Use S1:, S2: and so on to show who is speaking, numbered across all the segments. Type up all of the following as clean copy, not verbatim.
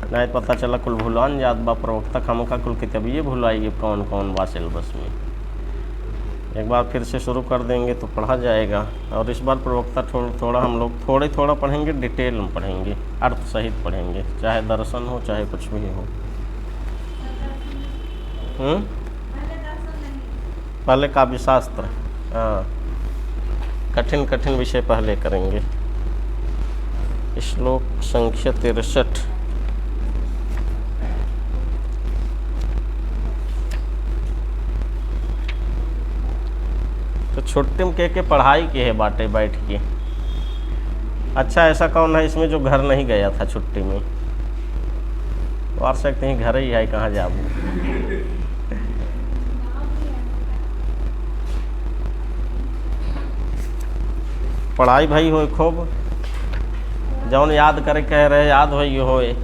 S1: नहीं पता चला कुल भुलान याद बा प्रवक्ता खामखा कुल किताबिये भुलाइए कौन कौन बा सिलेबस में। एक बार फिर से शुरू कर देंगे तो पढ़ा जाएगा। और इस बार प्रवक्ता थोड़ा हम लोग थोड़ा पढ़ेंगे, डिटेल में पढ़ेंगे, अर्थ सहित पढ़ेंगे, चाहे दर्शन हो चाहे कुछ भी हो। पहले काव्य शास्त्र, हाँ कठिन कठिन विषय पहले करेंगे। श्लोक संख्या 63। तो छुट्टी में के पढ़ाई के है बाटे बैठ के। अच्छा ऐसा कौन है इसमें जो घर नहीं गया था छुट्टी में? और सकते हैं घर ही है, कहाँ जाऊँ। पढ़ाई भाई हो खूब, जौन याद करे कह रहे याद हो होए।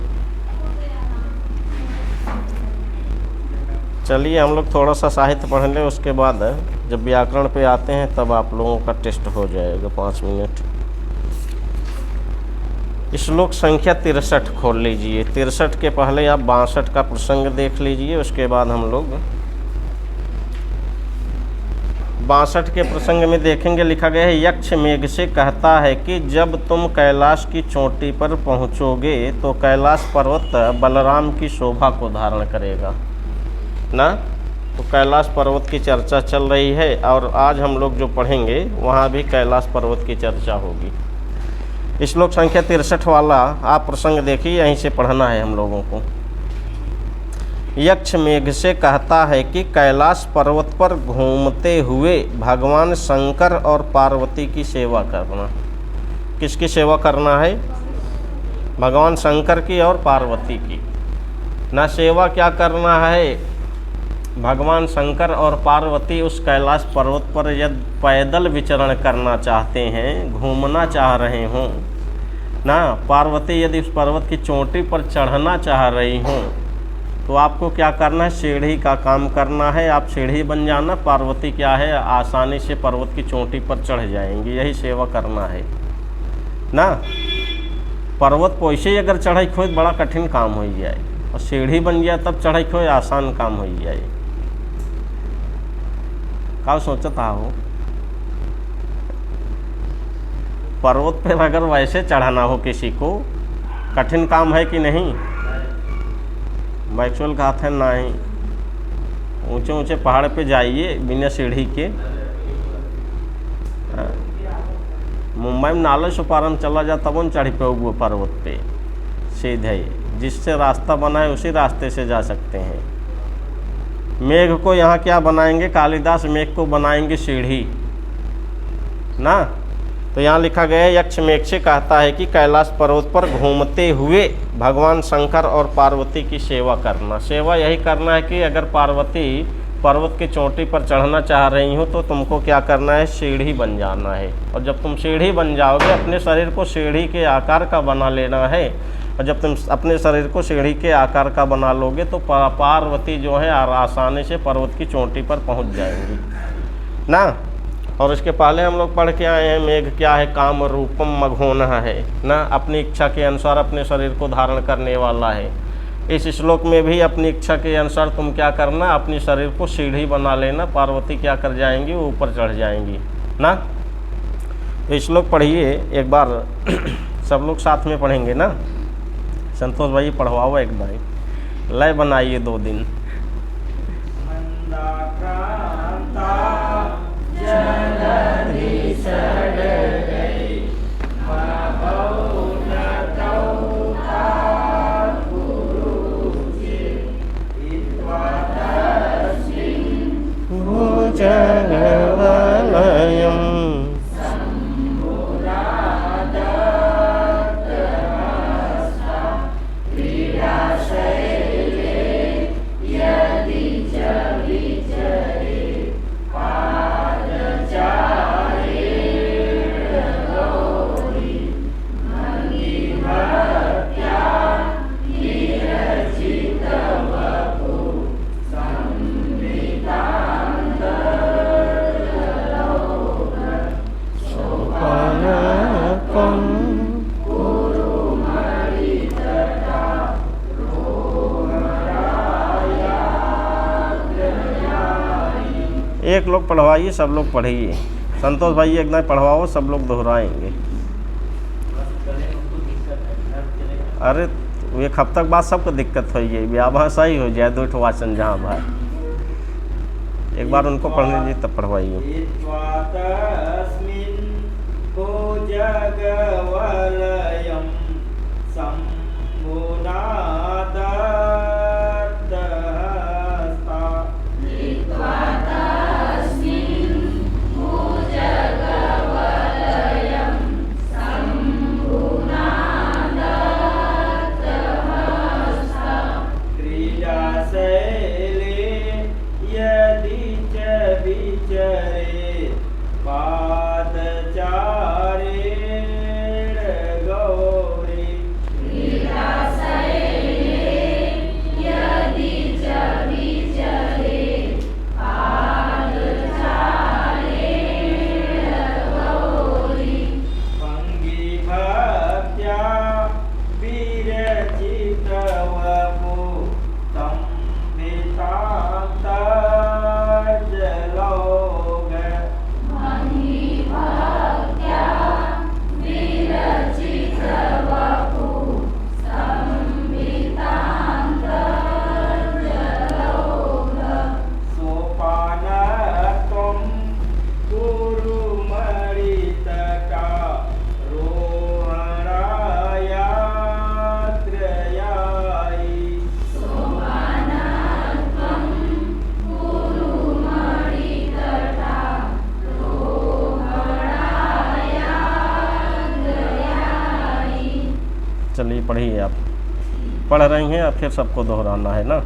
S1: चलिए हम लोग थोड़ा सा साहित्य पढ़ लें, उसके बाद जब व्याकरण पे आते हैं तब आप लोगों का टेस्ट हो जाएगा 5 मिनट। श्लोक संख्या 63 खोल लीजिए। 63 के पहले आप 62 का प्रसंग देख लीजिए, उसके बाद हम लोग 62 के प्रसंग में देखेंगे। लिखा गया है, यक्ष मेघ से कहता है कि जब तुम कैलाश की चोटी पर पहुँचोगे तो कैलाश पर्वत बलराम की शोभा को धारण करेगा ना। तो कैलाश पर्वत की चर्चा चल रही है और आज हम लोग जो पढ़ेंगे वहाँ भी कैलाश पर्वत की चर्चा होगी। श्लोक संख्या 63 वाला आप प्रसंग देखिए, यहीं से पढ़ना है हम लोगों को। यक्ष मेघ से कहता है कि कैलाश पर्वत पर घूमते हुए भगवान शंकर और पार्वती की सेवा करना। किसकी सेवा करना है? भगवान शंकर की और पार्वती की ना। सेवा क्या करना है? भगवान शंकर और पार्वती उस कैलाश पर्वत पर यदि पैदल विचरण करना चाहते हैं, घूमना चाह रहे हों ना, पार्वती यदि उस पर्वत की चोटी पर चढ़ना चाह रही हों तो आपको क्या करना है? सीढ़ी का काम करना है। आप सीढ़ी बन जाना, पार्वती क्या है आसानी से पर्वत की चोटी पर चढ़ जाएंगी। यही सेवा करना है ना। पर्वत को ऐसे ही अगर चढ़ाई खोज बड़ा कठिन काम हो जाए, और सीढ़ी बन गया तब चढ़ाई खोज आसान काम हो जाए। क्या सोचता हो? पर्वत पर अगर वैसे चढ़ाना हो किसी को, कठिन काम है कि नहीं? मैक्सवेल कहा था नहीं, ऊंचे ऊंचे पहाड़ पे जाइए बिना सीढ़ी के। मुंबई में नाला सुपारन चला जा तब न चढ़ी पे वो पर्वत पे सीधे, जिससे रास्ता बना है उसी रास्ते से जा सकते हैं। मेघ को यहाँ क्या बनाएंगे? कालिदास मेघ को बनाएंगे सीढ़ी ना। तो यहाँ लिखा गया है, यक्ष मेघ से कहता है कि कैलाश पर्वत पर घूमते हुए भगवान शंकर और पार्वती की सेवा करना। सेवा यही करना है कि अगर पार्वती पर्वत की चोटी पर चढ़ना चाह रही हो तो तुमको क्या करना है? सीढ़ी बन जाना है। और जब तुम सीढ़ी बन जाओगे, अपने शरीर को सीढ़ी के आकार का बना लेना है। और जब तुम अपने शरीर को सीढ़ी के आकार का बना लोगे तो पार्वती जो है आसानी से पर्वत की चोटी पर पहुंच जाएंगी ना। और इसके पहले हम लोग पढ़ के आए हैं, मेघ क्या है? काम रूपम मघोनः है ना। अपनी इच्छा के अनुसार अपने शरीर को धारण करने वाला है। इस श्लोक में भी अपनी इच्छा के अनुसार तुम क्या करना? अपने शरीर को सीढ़ी बना लेना। पार्वती क्या कर जाएंगी? वो ऊपर चढ़ जाएंगी ना। तो श्लोक पढ़िए एक बार, सब लोग साथ में पढ़ेंगे ना। संतोष भाई पढ़वाओ एक बार, लय बनाइए 2 दिन। एक लोग पढ़वाइए, सब लोग पढ़िए। संतोष भाई एक दिन पढ़वाओ, सब लोग दोहराएंगे। अरे एक हफ्ता बाद सबको दिक्कत हो जाए, ब्याह सही हो जाए, 2 ठो वाचन जहाँ भाई एक बार उनको पढ़ने दीजिए तब पढ़वाइए। चलिए पढ़िए, आप पढ़ रही हैं, अब फिर सबको दोहराना है ना।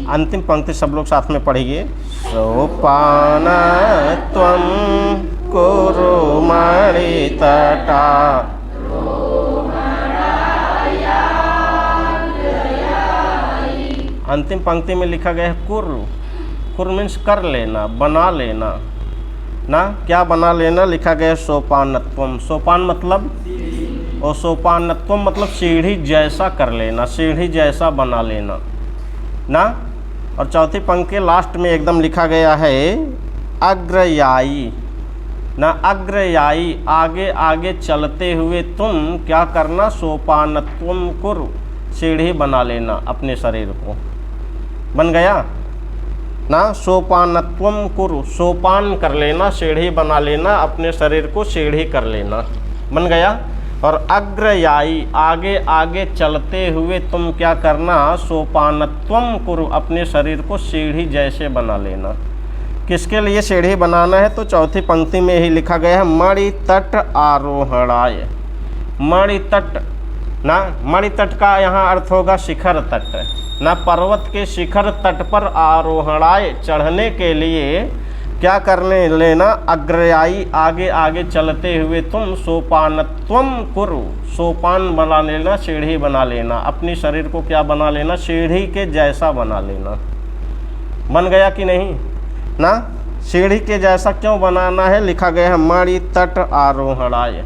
S1: अंतिम पंक्ति सब लोग साथ में पढ़िए। सोपान त्वं कुरु मणितटा। अंतिम पंक्ति में लिखा गया है कुरु। कुरु मीन्स कर लेना, बना लेना ना। क्या बना लेना? लिखा गया है सोपानत्वम। सोपान मतलब, और सोपानत्वम मतलब सीढ़ी जैसा कर लेना, सीढ़ी जैसा बना लेना ना। और चौथी पंक्ति के लास्ट में एकदम लिखा गया है अग्रयायी ना। अग्रयायी आगे आगे चलते हुए तुम क्या करना? सोपानत्वम कुरु, सीढ़ी बना लेना अपने शरीर को। बन गया ना। सोपानत्वम कुरु, सोपान कर लेना, सीढ़ी बना लेना, अपने शरीर को सीढ़ी कर लेना। बन गया। और अग्रयायी आगे आगे चलते हुए तुम क्या करना? सोपानत्वम कुरु, अपने शरीर को सीढ़ी जैसे बना लेना। किसके लिए सीढ़ी बनाना है? तो चौथी पंक्ति में ही लिखा गया है मणि तट आरोहणाय। मणि तट ना, मणि तट का यहाँ अर्थ होगा शिखर तट ना। पर्वत के शिखर तट पर आरोहणाय, चढ़ने के लिए क्या करने लेना, अग्रयाई आगे आगे चलते हुए तुम सोपानत्वम कुरु, सोपान बना लेना, सीढ़ी बना लेना, अपनी शरीर को क्या बना लेना, सीढ़ी के जैसा बना लेना। बन गया कि नहीं ना। सीढ़ी के जैसा क्यों बनाना है, लिखा गया है मणि तट आरोहणाय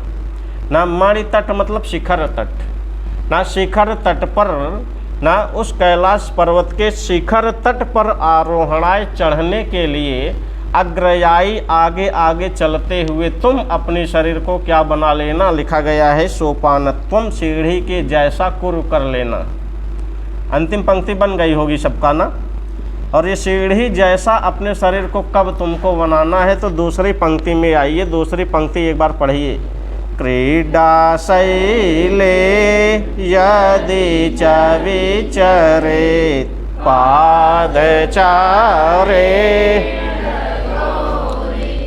S1: ना। मणि तट मतलब शिखर तट ना, शिखर तट पर ना, उस कैलाश पर्वत के शिखर तट पर आरोहणाय चढ़ने के लिए अग्रयाई आगे आगे चलते हुए तुम अपने शरीर को क्या बना लेना, लिखा गया है सोपानत्वम, सीढ़ी के जैसा कुरु कर लेना। अंतिम पंक्ति बन गई होगी सबका ना। और ये सीढ़ी जैसा अपने शरीर को कब तुमको बनाना है, तो दूसरी पंक्ति में आइए, दूसरी पंक्ति एक बार पढ़िए। क्रीडा शैले यदि च विचरेत् पादचारे,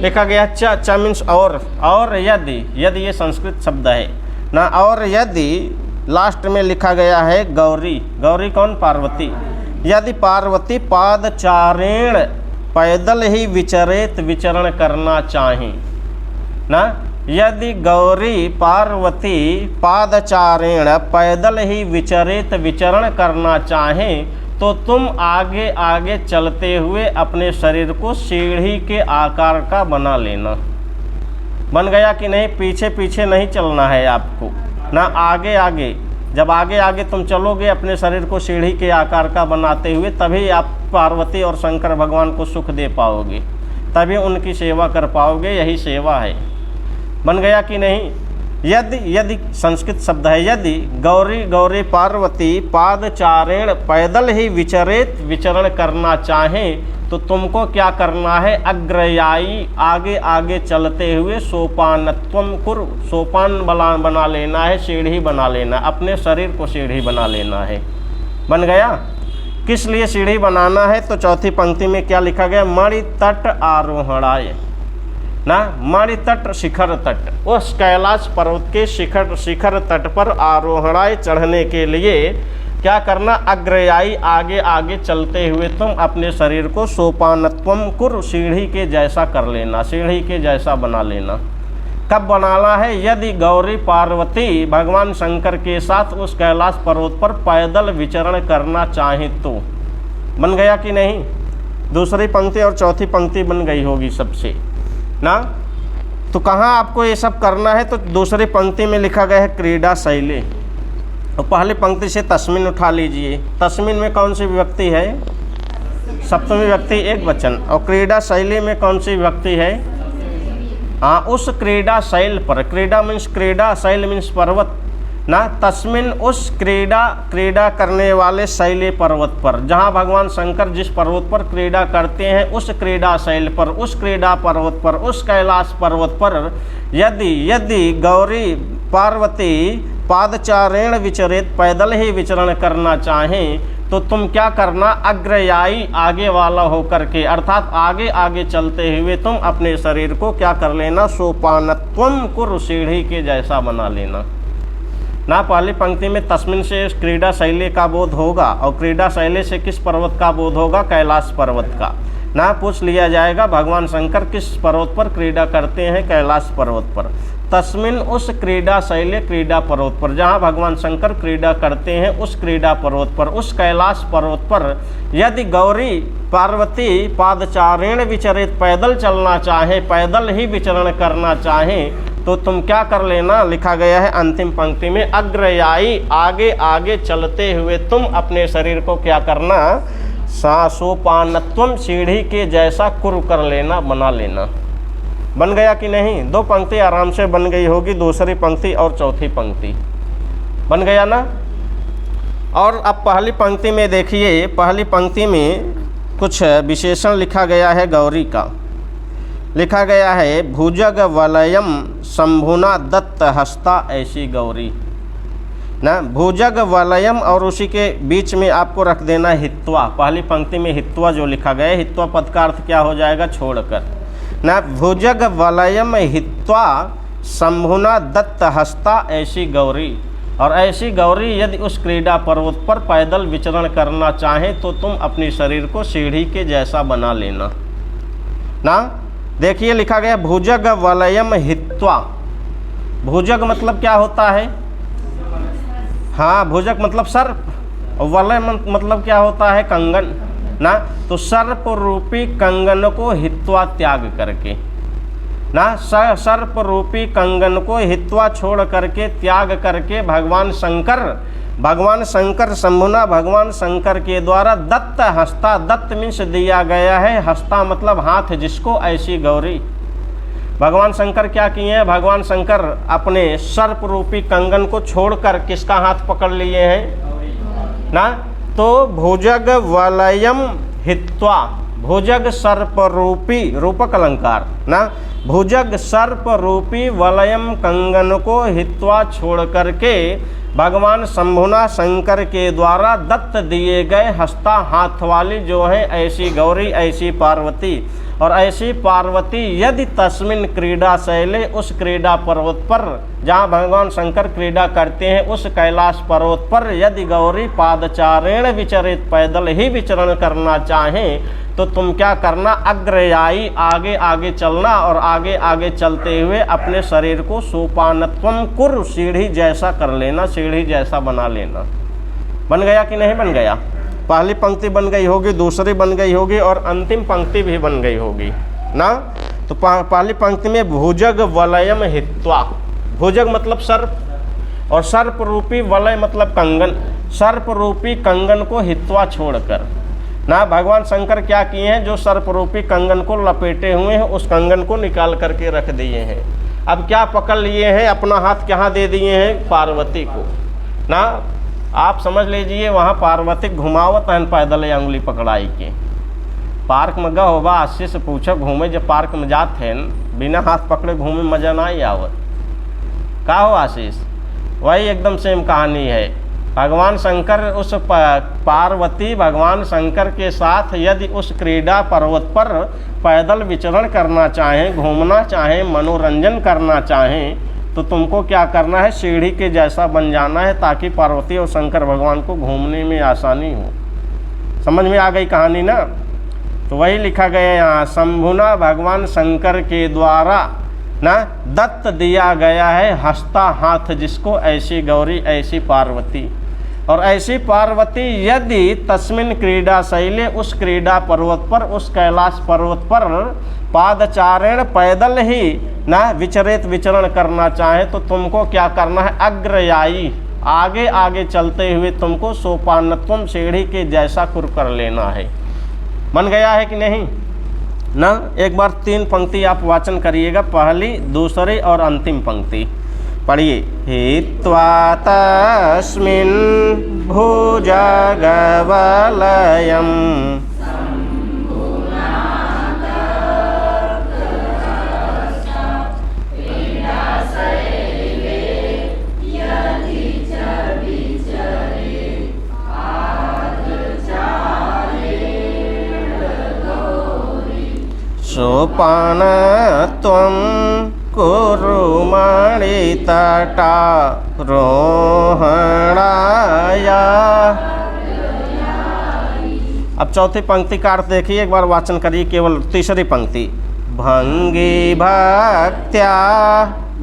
S1: लिखा गया च मीन्स और यदि, यदि ये संस्कृत शब्द है ना, और यदि लास्ट में लिखा गया है गौरी, गौरी कौन, पार्वती। यदि पार्वती पादचारेण पैदल ही विचरेत, विचरण करना चाहें ना, यदि गौरी पार्वती पादचारेण पैदल ही विचरेत, विचरण करना चाहें, तो तुम आगे आगे चलते हुए अपने शरीर को सीढ़ी के आकार का बना लेना। बन गया कि नहीं। पीछे पीछे नहीं चलना है आपको ना, आगे आगे। जब आगे आगे तुम चलोगे अपने शरीर को सीढ़ी के आकार का बनाते हुए, तभी आप पार्वती और शंकर भगवान को सुख दे पाओगे, तभी उनकी सेवा कर पाओगे। यही सेवा है। बन गया कि नहीं। यदि, यदि संस्कृत शब्द है, यदि गौरी गौरी पार्वती पादचारेण पैदल ही विचरेत, विचरण करना चाहें, तो तुमको क्या करना है, अग्रयाई आगे आगे चलते हुए सोपानत्वम कुरु, सोपान बना लेना है, सीढ़ी बना लेना, अपने शरीर को सीढ़ी बना लेना है। बन गया। किस लिए सीढ़ी बनाना है, तो चौथी पंक्ति में क्या लिखा गया, मणि तट आरोहणाय ना, मणि तट शिखर तट, उस कैलाश पर्वत के शिखर तट पर आरोहणाय चढ़ने के लिए क्या करना, अग्रयाई आगे आगे चलते हुए तुम अपने शरीर को सोपानत्वम कुरु, सीढ़ी के जैसा कर लेना, सीढ़ी के जैसा बना लेना। कब बनाना है, यदि गौरी पार्वती भगवान शंकर के साथ उस कैलाश पर्वत पर पैदल विचरण करना चाहे तो। बन गया कि नहीं। दूसरी पंक्ति और चौथी पंक्ति बन गई होगी सबसे ना। तो कहाँ आपको ये सब करना है, तो दूसरी पंक्ति में लिखा गया है क्रीडा शैले। तो पहली पंक्ति से तस्मिन उठा लीजिए। तस्मिन में कौन सी विभक्ति है, सप्तमी विभक्ति एक वचन। और क्रीडा शैली में कौन सी विभक्ति है, हाँ, उस क्रीडा शैल पर। क्रीडा मीन्स क्रीडा, शैल मीन्स पर्वत ना। तस्मिन उस क्रीडा करने वाले शैले पर्वत पर, जहाँ भगवान शंकर जिस पर्वत पर क्रीडा करते हैं, उस क्रीडा शैल पर, उस क्रीडा पर्वत पर, उस कैलाश पर्वत पर यदि गौरी पार्वती पादचारेण विचरित, पैदल ही विचरण करना चाहें, तो तुम क्या करना, अग्रयाई आगे वाला होकर के, अर्थात आगे आगे चलते हुए तुम अपने शरीर को क्या कर लेना, सोपानत्वम कुरु, सीढ़ी के जैसा बना लेना ना। पहली पंक्ति में तस्मिन से क्रीडा शैली का बोध होगा, और क्रीडा शैली से किस पर्वत का बोध होगा, कैलाश पर्वत का ना। पूछ लिया जाएगा भगवान शंकर किस पर्वत पर क्रीडा करते हैं, कैलाश पर्वत पर। तस्मिन उस क्रीडा शैली, क्रीडा पर्वत पर, जहाँ भगवान शंकर क्रीडा करते हैं, उस क्रीडा पर्वत पर, उस कैलाश पर्वत पर यदि गौरी पार्वती पादचारेण विचरित, पैदल चलना चाहे, पैदल ही विचरण करना चाहें, तो तुम क्या कर लेना, लिखा गया है अंतिम पंक्ति में, अग्रयाई आगे आगे चलते हुए तुम अपने शरीर को क्या करना, सोपानत्वम, सीढ़ी के जैसा कुरु कर लेना, बना लेना। बन गया कि नहीं। दो पंक्ति आराम से बन गई होगी, दूसरी पंक्ति और चौथी पंक्ति बन गया ना। और अब पहली पंक्ति में देखिए, पहली पंक्ति में कुछ विशेषण लिखा गया है गौरी का। लिखा गया है भुजग वलयम शंभुना दत्त हस्ता ऐसी गौरी ना। भुजग वलयम और उसी के बीच में आपको रख देना हित्वा। पहली पंक्ति में हित्वा जो लिखा गया है, हित्वा पद का अर्थ क्या हो जाएगा, छोड़कर ना। भुजग वलयम हित्वा शंभुना दत्त हस्ता ऐसी गौरी। और ऐसी गौरी यदि उस क्रीडा पर्वत पर पैदल विचरण करना चाहें, तो तुम अपने शरीर को सीढ़ी के जैसा बना लेना ना। देखिए लिखा गया भुजग वलयम हित्वा। भुजग मतलब क्या होता है? हाँ, भुजग मतलब सर्प, और वलय मतलब क्या होता है? कंगन ना। तो सर्प रूपी कंगन को हित्वा त्याग करके ना, सर्प रूपी कंगन को हित्वा छोड़ करके त्याग करके भगवान शंकर शंभुना भगवान शंकर के द्वारा दत्त हस्ता, दत्त मीन्स दिया गया है, हस्ता मतलब हाथ जिसको, ऐसी गौरी। भगवान शंकर क्या किए हैं? भगवान शंकर अपने सर्प रूपी कंगन को छोड़कर किसका हाथ पकड़ लिए हैं ना। तो भुजग वलयम हित्वा, भुजग सर्प रूपी, रूपक अलंकार ना, भुजग सर्प रूपी वलयम कंगन को हित्वा छोड़ करके भगवान शंभुना शंकर के द्वारा दत्त दिए गए हस्ता, हाथ वाली जो है ऐसी गौरी, ऐसी पार्वती। और ऐसी पार्वती यदि तस्मिन क्रीडा शैले, उस क्रीडा पर्वत पर जहाँ भगवान शंकर क्रीडा करते हैं उस कैलाश पर्वत पर यदि गौरी पादचारेण विचरित, पैदल ही विचरण करना चाहें तो तुम क्या करना? अग्रयायी, आगे आगे चलना, और आगे आगे चलते हुए अपने शरीर को सोपानत्वम कुर, सीढ़ी जैसा कर लेना, सीढ़ी जैसा बना लेना। बन गया कि नहीं बन गया? पहली पंक्ति बन गई होगी, दूसरी बन गई होगी, और अंतिम पंक्ति भी बन गई होगी ना। तो पहली पंक्ति में भुजग वलयम हित्वा, भुजग मतलब सर्प, और सर्प रूपी वलय मतलब कंगन, सर्प रूपी कंगन को हित्वा छोड़कर ना भगवान शंकर क्या किए हैं? जो सर्प रूपी कंगन को लपेटे हुए हैं उस कंगन को निकाल करके रख दिए हैं। अब क्या पकड़ लिए हैं? अपना हाथ कहाँ दे दिए हैं? पार्वती को ना। आप समझ लीजिए वहाँ पार्वती घुमावत हैं पैदल अंगुली पकड़ाई के। पार्क में गए होगा, आशीष से पूछो घूमे, जब पार्क में जाते हैं बिना हाथ पकड़े घूमे मजा ना ही आवत। का हो आशीष? वही एकदम सेम कहानी है। भगवान शंकर उस पार्वती भगवान शंकर के साथ यदि उस क्रीडा पर्वत पर पैदल विचरण करना चाहें, घूमना चाहें, मनोरंजन करना चाहें तो तुमको क्या करना है? सीढ़ी के जैसा बन जाना है, ताकि पार्वती और शंकर भगवान को घूमने में आसानी हो। समझ में आ गई कहानी ना। तो वही लिखा गया यहाँ, शंभुना भगवान शंकर के द्वारा ना दत्त दिया गया है हस्ता, हाथ जिसको, ऐसी गौरी, ऐसी पार्वती। और ऐसी पार्वती यदि तस्मिन क्रीडा शैले, उस क्रीडा पर्वत पर, उस कैलाश पर्वत पर पादचारेण, पैदल ही ना विचरित, विचरण करना चाहे तो तुमको क्या करना है? अग्रयायी, आगे आगे चलते हुए तुमको सोपानत्वम, सीढ़ी के जैसा कुर कर लेना है। बन गया है कि नहीं ना। एक बार 3 पंक्ति आप वाचन करिएगा, पहली, दूसरी और अंतिम पंक्ति पढ़िए। हित्वा तस्मिन् भुजग वलयम सोपानत्वं कुरु मणितटा रोहणाया। अब चौथी पंक्ति का अर्थ देखिए, एक बार वाचन करिए केवल तीसरी पंक्ति। भंगी भक्त्या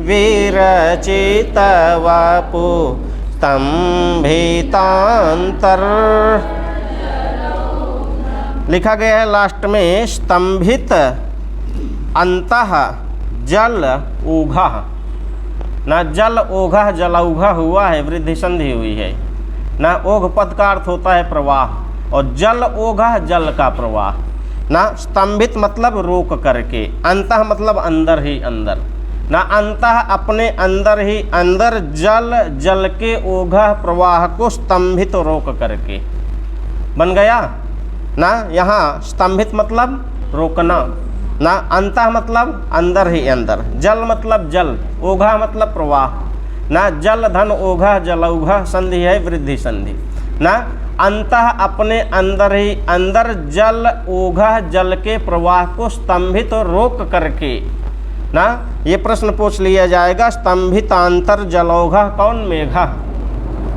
S1: विरचित वपु स्तंभितांतर। लिखा गया है लास्ट में स्तंभित अंतः जल ओघा ना, जल ओघा, जलौघा हुआ है, वृद्धि संधि हुई है ना। ओघ पद का अर्थ होता है प्रवाह, और जल ओघा, जल का प्रवाह ना। स्तंभित मतलब रोक करके, अंतः मतलब अंदर ही अंदर ना, अंतः अपने अंदर ही अंदर, जल के ओघा प्रवाह को स्तंभित रोक करके। बन गया ना। यहाँ स्तंभित मतलब रोकना ना, अंतः मतलब अंदर ही अंदर, जल मतलब जल, ओघा मतलब प्रवाह ना। जल धन ओघा, जलौघा, संधि है वृद्धि संधि ना। अंतः अपने अंदर ही अंदर, जल ओघा, जल के प्रवाह को स्तंभित रोक करके ना। ये प्रश्न पूछ लिया जाएगा, स्तंभितांतर जलौघा कौन? मेघा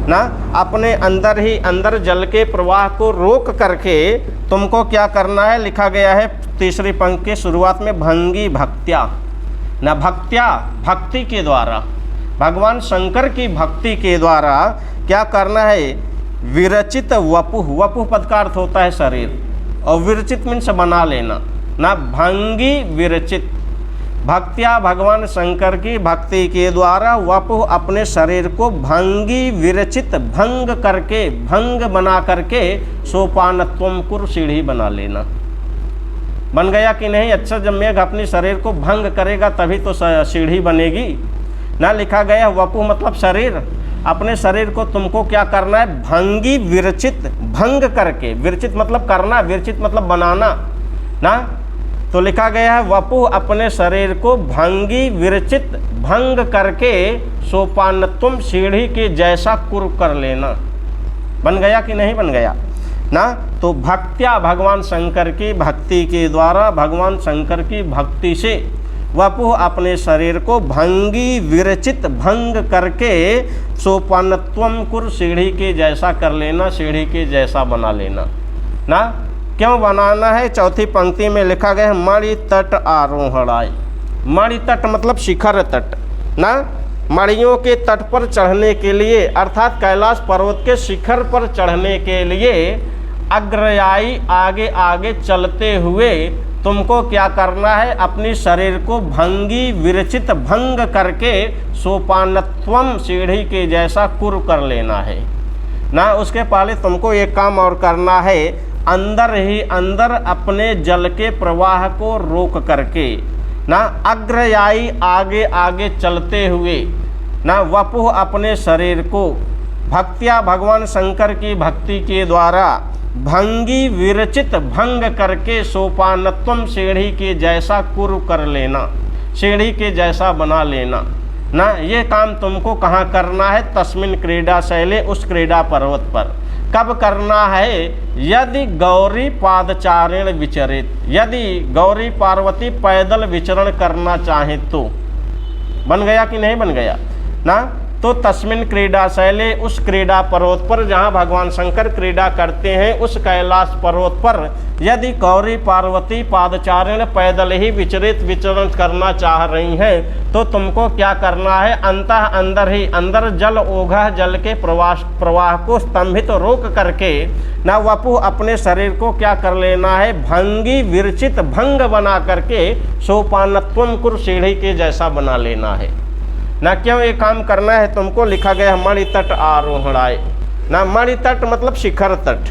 S1: ना अपने अंदर ही अंदर जल के प्रवाह को रोक करके तुमको क्या करना है, लिखा गया है तीसरी पंक्ति के शुरुआत में, भंगी भक्त्या, ना भक्त्या भक्ति के द्वारा, भगवान शंकर की भक्ति के द्वारा क्या करना है, विरचित वपुः, वपुः पद का अर्थ होता है शरीर, और विरचित मीन्स बना लेना, ना भंगी विरचित, भक्त्या भगवान शंकर की भक्ति के द्वारा वपुः अपने शरीर को भंगी विरचित भंग करके, भंग बना करके सोपानत्वम कुर सीढ़ी बना लेना। बन गया कि नहीं? अच्छा, जब मेघ अपने शरीर को भंग करेगा तभी तो सीढ़ी बनेगी ना। लिखा गया वपुः मतलब शरीर, अपने शरीर को तुमको क्या करना है, भंगी विरचित भंग करके, विरचित मतलब करना, विरचित मतलब बनाना ना। तो लिखा गया है वपुः अपने शरीर को भंगी विरचित भंग करके सोपानत्वम सीढ़ी के जैसा कुर कर लेना। बन गया कि नहीं बन गया ना। तो भक्त्या भगवान शंकर की भक्ति के द्वारा, भगवान शंकर की भक्ति से वपुः अपने शरीर को भंगी विरचित भंग करके सोपानत्वम कुर सीढ़ी के जैसा कर लेना, सीढ़ी के जैसा बना लेना ना। क्यों बनाना है? चौथी पंक्ति में लिखा गया है मणि तट आरोहणाय। मणि तट मतलब शिखर तट ना, मणियों के तट पर चढ़ने के लिए, अर्थात कैलाश पर्वत के शिखर पर चढ़ने के लिए अग्रयायी आगे आगे चलते हुए तुमको क्या करना है, अपनी शरीर को भंगी विरचित भंग करके सोपानत्वम सीढ़ी के जैसा कुर कर लेना है ना। उसके पहले तुमको एक काम और करना है, अंदर ही अंदर अपने जल के प्रवाह को रोक करके ना, अग्रयायी आगे आगे चलते हुए ना वपुः अपने शरीर को भक्त्या भगवान शंकर की भक्ति के द्वारा भंगी विरचित भंग करके सोपानत्वम सीढ़ी के जैसा कुर कर लेना, सीढ़ी के जैसा बना लेना ना। ये काम तुमको कहाँ करना है, तस्मिन क्रीडा शैले, उस क्रीडा पर्वत पर। कब करना है? यदि गौरी पादचारेण विचरित, यदि गौरी पार्वती पैदल विचरण करना चाहे तो। बन गया कि नहीं बन गया ना। तो तस्मिन क्रीडा शैले, उस क्रीडा पर्वत पर जहाँ भगवान शंकर क्रीडा करते हैं, उस कैलाश पर्वत पर यदि गौरी पार्वती पादचारण पैदल ही विचरण करना चाह रही हैं, तो तुमको क्या करना है, अंतः अंदर ही अंदर जल ओघ जल के प्रवाह को स्तंभित रोक करके ना वपुः अपने शरीर को क्या कर लेना है, भंगी विरचित भंग बना करके सोपानत्वम कुर सीढ़ी के जैसा बना लेना है ना। क्यों ये काम करना है तुमको? लिखा गया मणि तट आरोहणाय ना। मणि तट मतलब शिखर तट,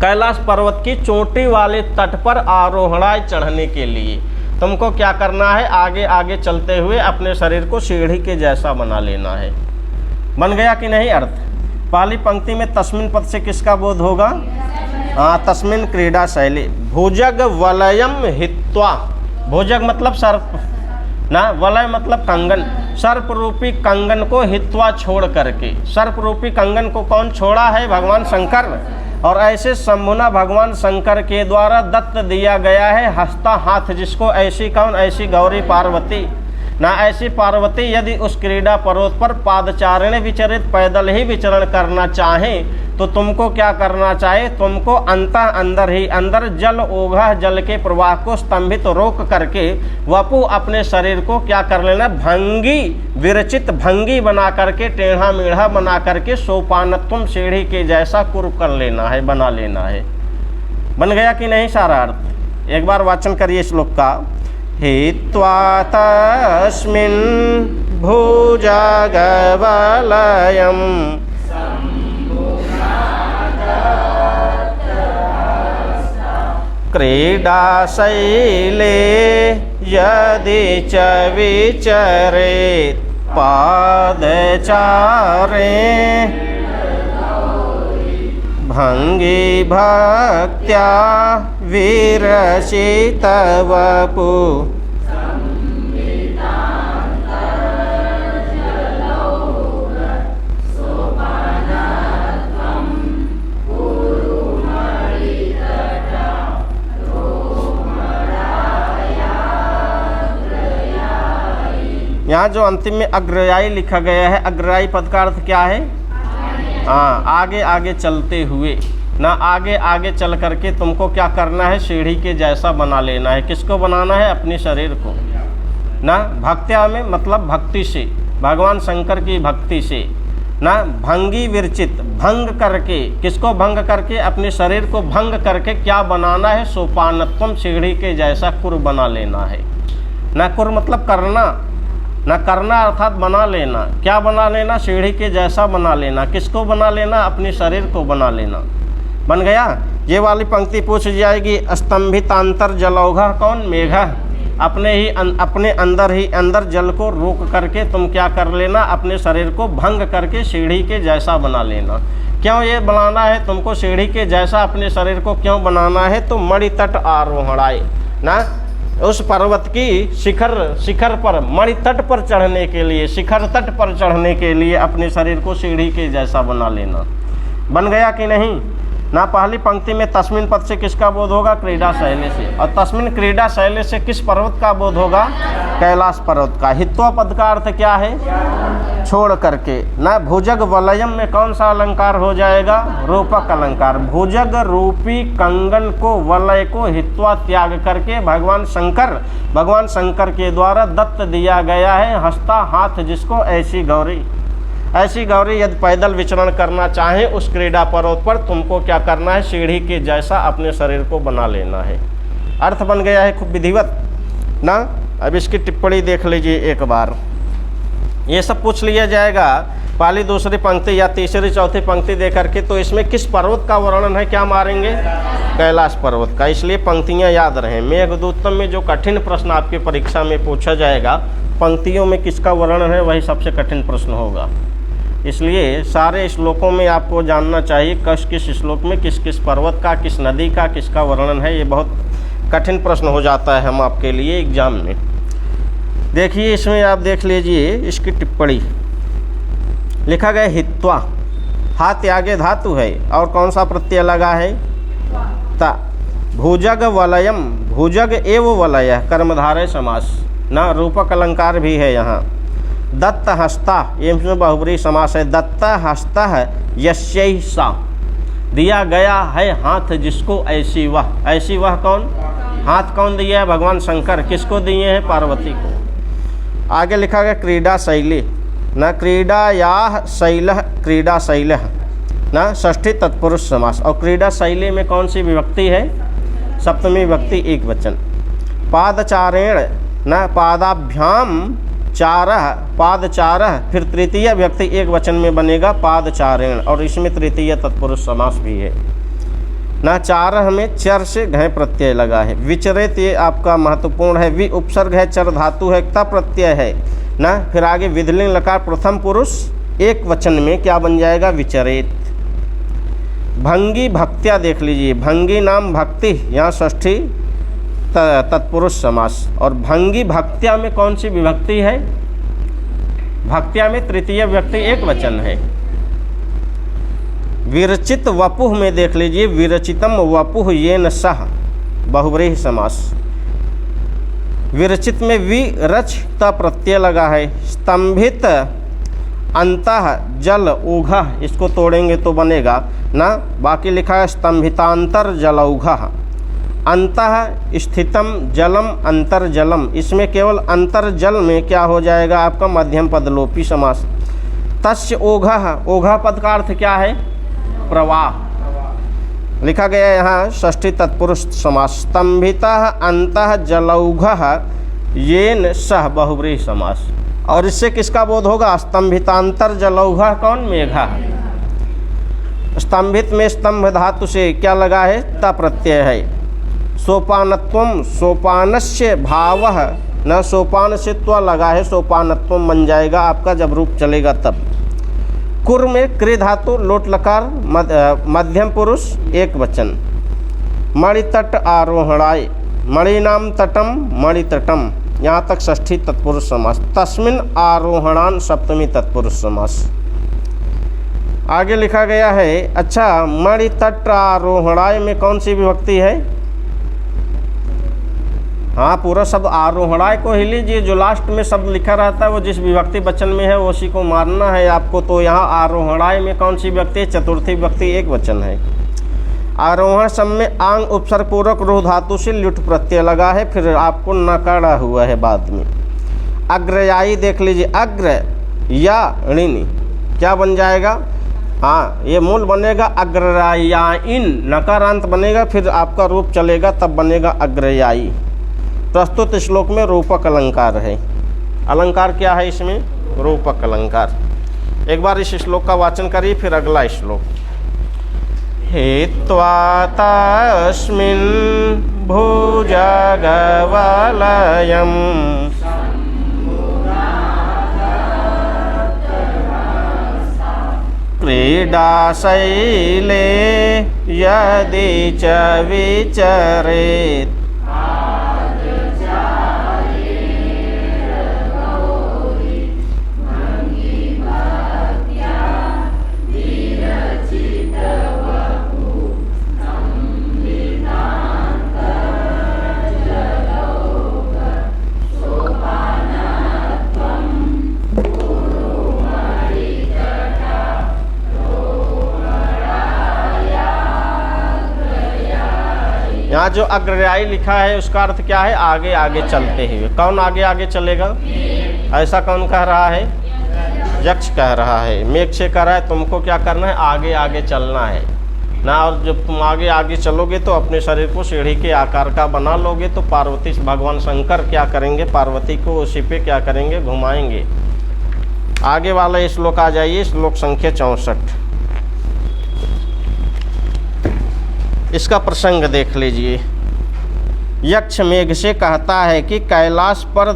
S1: कैलाश पर्वत की चोटी वाले तट पर आरोहणाय चढ़ने के लिए तुमको क्या करना है, आगे आगे चलते हुए अपने शरीर को सीढ़ी के जैसा बना लेना है। बन गया कि नहीं अर्थ? पहली पंक्ति में तस्मिन पद से किसका बोध होगा? हाँ, तस्मिन क्रीडा शैली। भुजग वलयम हित्वा, भुजग मतलब सर्प ना, वलय मतलब कंगन, सर्प रूपी कंगन को हित्वा छोड़ करके। सर्प रूपी कंगन को कौन छोड़ा है? भगवान शंकर। और ऐसे शंभुना भगवान शंकर के द्वारा दत्त दिया गया है हस्ता हाथ, जिसको ऐसी कौन? ऐसी गौरी पार्वती ना। ऐसी पार्वती यदि उस क्रीडा पर्वत पर पादचारण विचरित पैदल ही विचरण करना चाहें, तो तुमको क्या करना चाहिए, तुमको अंतः अंदर ही अंदर जल ओघ जल के प्रवाह को स्तंभित रोक करके वपुः अपने शरीर को क्या कर लेना, भंगी विरचित भंगी बना करके, टेढ़ा मेढ़ा बना करके सोपानत्वम सीढ़ी के जैसा कुर कर लेना है, बना लेना है। बन गया कि नहीं सारा अर्थ? एक बार वाचन करिए श्लोक का। हित्वा तस्मिन् भुजग वलयम् क्रीडाशैले यदि च विचरेत् पादचारे भंगी भक्त्या विरचित वपुः यहाँ जो अंतिम में अग्रयायी लिखा गया है, अग्रयायी पद का अर्थ क्या है? हाँ, आगे आगे चलते हुए ना, आगे आगे चल करके तुमको क्या करना है, सीढ़ी के जैसा बना लेना है। किसको बनाना है, अपने शरीर को ना। भक्त्या में मतलब भक्ति से, भगवान शंकर की भक्ति से ना। भंगी विरचित, भंग करके, किसको भंग करके, अपने शरीर को भंग करके क्या बनाना है, सोपानत्वम, सीढ़ी के जैसा कुर बना लेना है ना। कुर मतलब करना ना, करना अर्थात बना लेना। क्या बना लेना, सीढ़ी के जैसा बना लेना। किसको बना लेना, अपने शरीर को बना लेना। बन गया। ये वाली पंक्ति पूछ जाएगी, स्तंभितांतर जलौघा कौन, मेघा। अपने अंदर ही अंदर जल को रोक करके तुम क्या कर लेना, अपने शरीर को भंग करके सीढ़ी के जैसा बना लेना। क्यों ये बनाना है तुमको, सीढ़ी के जैसा अपने शरीर को क्यों बनाना है, तो मणि तट आरोहणाय ना, उस पर्वत की शिखर पर, मणि तट पर चढ़ने के लिए, शिखर तट पर चढ़ने के लिए अपने शरीर को सीढ़ी के जैसा बना लेना। बन गया कि नहीं ना। पहली पंक्ति में तस्मिन पद से किसका बोध होगा, क्रीडा शैले से। और तस्मिन क्रीडा शैले से किस पर्वत का बोध होगा, कैलाश पर्वत का। हित्वा पद का अर्थ क्या है, छोड़ करके ना। भुजग वलयम में कौन सा अलंकार हो जाएगा, रूपक अलंकार। भुजग रूपी कंगन को, वलय को हित्वा त्याग करके भगवान शंकर के द्वारा दत्त दिया गया है हस्ता हाथ, जिसको ऐसी गौरी यदि पैदल विचरण करना चाहे उस क्रीडा पर्वत पर, तुमको क्या करना है, सीढ़ी के जैसा अपने शरीर को बना लेना है। अर्थ बन गया है खूब विधिवत ना। अब इसकी टिप्पणी देख लीजिए एक बार। ये सब पूछ लिया जाएगा पहली दूसरी पंक्ति या तीसरी चौथी पंक्ति दे करके, तो इसमें किस पर्वत का वर्णन है, क्या मारेंगे, कैलाश पर्वत का। इसलिए पंक्तियाँ याद रहें। मेघदूतम में जो कठिन प्रश्न आपके परीक्षा में पूछा जाएगा, पंक्तियों में किसका वर्णन है, वही सबसे कठिन प्रश्न होगा। इसलिए सारे श्लोकों में आपको जानना चाहिए किस श्लोक में किस किस पर्वत का, किस नदी का, किसका वर्णन है। ये बहुत कठिन प्रश्न हो जाता है हम आपके लिए एग्जाम में। देखिए इसमें आप देख लीजिए इसकी टिप्पणी। लिखा गया हित्वा, हाथ आगे धातु है और कौन सा प्रत्यय लगा है, ता। भुजग वलयम, भुजग एव वलय, कर्मधारय समास ना, रूपक अलंकार भी है यहाँ। दत्त हस्ता, ये बहुब्रीहि समास है। दत्त हस्ता है यस्यै सा, दिया गया है हाथ जिसको, ऐसी वह कौन, हाथ कौन दिया है, भगवान शंकर। किसको दिए हैं, पार्वती को। आगे लिखा गया क्रीडा शैली न, क्रीडायाः शैलः, क्रीडा शैलः न, षष्ठी तत्पुरुष समास। और क्रीडा शैली में कौन सी विभक्ति है, सप्तमी विभक्ति एक वचन। पादचारेण न, पादाभ्याम चारह, पादचारः, फिर तृतीय व्यक्ति एक वचन में बनेगा पादचारेण, और इसमें तृतीय तत्पुरुष समास भी है ना। चारह में चर से घय प्रत्यय लगा है। विचरित, ये आपका महत्वपूर्ण है। वि उपसर्ग है, चर धातु है, ता प्रत्यय है ना। फिर आगे विधिलिंग लकार प्रथम पुरुष एक वचन में क्या बन जाएगा, विचरित। भंगी भक्त्या देख लीजिए, भंगी नाम भक्ति, यहाँ षष्ठी तत्पुरुष समास। और भंगी भक्त्या में कौन सी विभक्ति है, भक्त्या में तृतीय व्यक्ति एक वचन है। विरचित वपुः में देख लीजिए, विरचितम वपुः येन सह, बहुव्रीहि समास। विरचित में विरच त प्रत्यय लगा है। स्तंभित अंतः जल ऊघः, इसको तोड़ेंगे तो बनेगा ना। बाकी लिखा है स्तंभितांतर जलौघः, अंतः स्थितम जलम अंतर्जलम, इसमें केवल अंतर्जल में क्या हो जाएगा आपका, मध्यम पद लोपी समास। तस्य ओघः, ओघा पद का अर्थ क्या है, प्रवाह। लिखा गया यहाँ षष्ठी तत्पुरुष समास। स्तंभितः अंतः जलौघः येन सह, बहुव्रीहि समास। और इससे किसका बोध होगा, स्तंभितांतर जलौघः कौन, मेघा। स्तंभित में स्तंभ धातु से क्या लगा है, ता प्रत्यय है। सोपानत्वम, सोपानस्य भावः न, सोपान से त्व लगा है, सोपानत्वम बन जाएगा आपका जब रूप चलेगा तब। कुर में कृ धातु लोट लकार मध्यम पुरुष एक वचन। मणि तट आरोहणाय, मणि नाम तटम, मणि तटम, यहाँ तक षष्ठी तत्पुरुष समास। तस्मिन आरोहणान सप्तमी तत्पुरुष समास। आगे लिखा गया है, अच्छा मणि तट आरोहणाय में कौन सी विभक्ति है, हाँ, पूरा शब्द आरोहणाय को ही लीजिए, जो लास्ट में शब्द लिखा रहता है वो जिस विभक्ति वचन में है उसी को मानना है आपको। तो यहाँ आरोहणाय में कौन सी विभक्ति है? चतुर्थी विभक्ति एक वचन है। आरोहण शब्द में आंग उपसर्ग पूर्वक रूढ़ धातु से ल्युट प्रत्यय लगा है, फिर आपको नकारा हुआ है बाद में। अग्रयायी देख लीजिए, अग्र या ऋणी क्या बन जाएगा? हाँ, ये मूल बनेगा अग्रयायीन, नकारांत बनेगा, फिर आपका रूप चलेगा तब बनेगा अग्रयायी। प्रस्तुत श्लोक में रूपक अलंकार है। अलंकार क्या है इसमें? रूपक अलंकार। एक बार इस श्लोक का वाचन करिए, फिर अगला श्लोक। हित्वा तस्मिन् भुजगवलयम् क्रीडाशैले यदि च विचरेत् यहाँ जो अग्रयायी लिखा है उसका अर्थ क्या है? आगे आगे चलते हुए। कौन आगे आगे चलेगा? ऐसा कौन कह रहा है? यक्ष कह रहा है। मेघ से कह रहा है तुमको क्या करना है? आगे आगे चलना है ना। और जब तुम आगे आगे चलोगे तो अपने शरीर को सीढ़ी के आकार का बना लोगे, तो पार्वती भगवान शंकर क्या करेंगे? पार्वती को उसी पे क्या करेंगे? घुमाएंगे। आगे वाला श्लोक आ जाइए, श्लोक संख्या 64। इसका प्रसंग देख लीजिए। यक्ष मेघ से कहता है कि कैलाश पर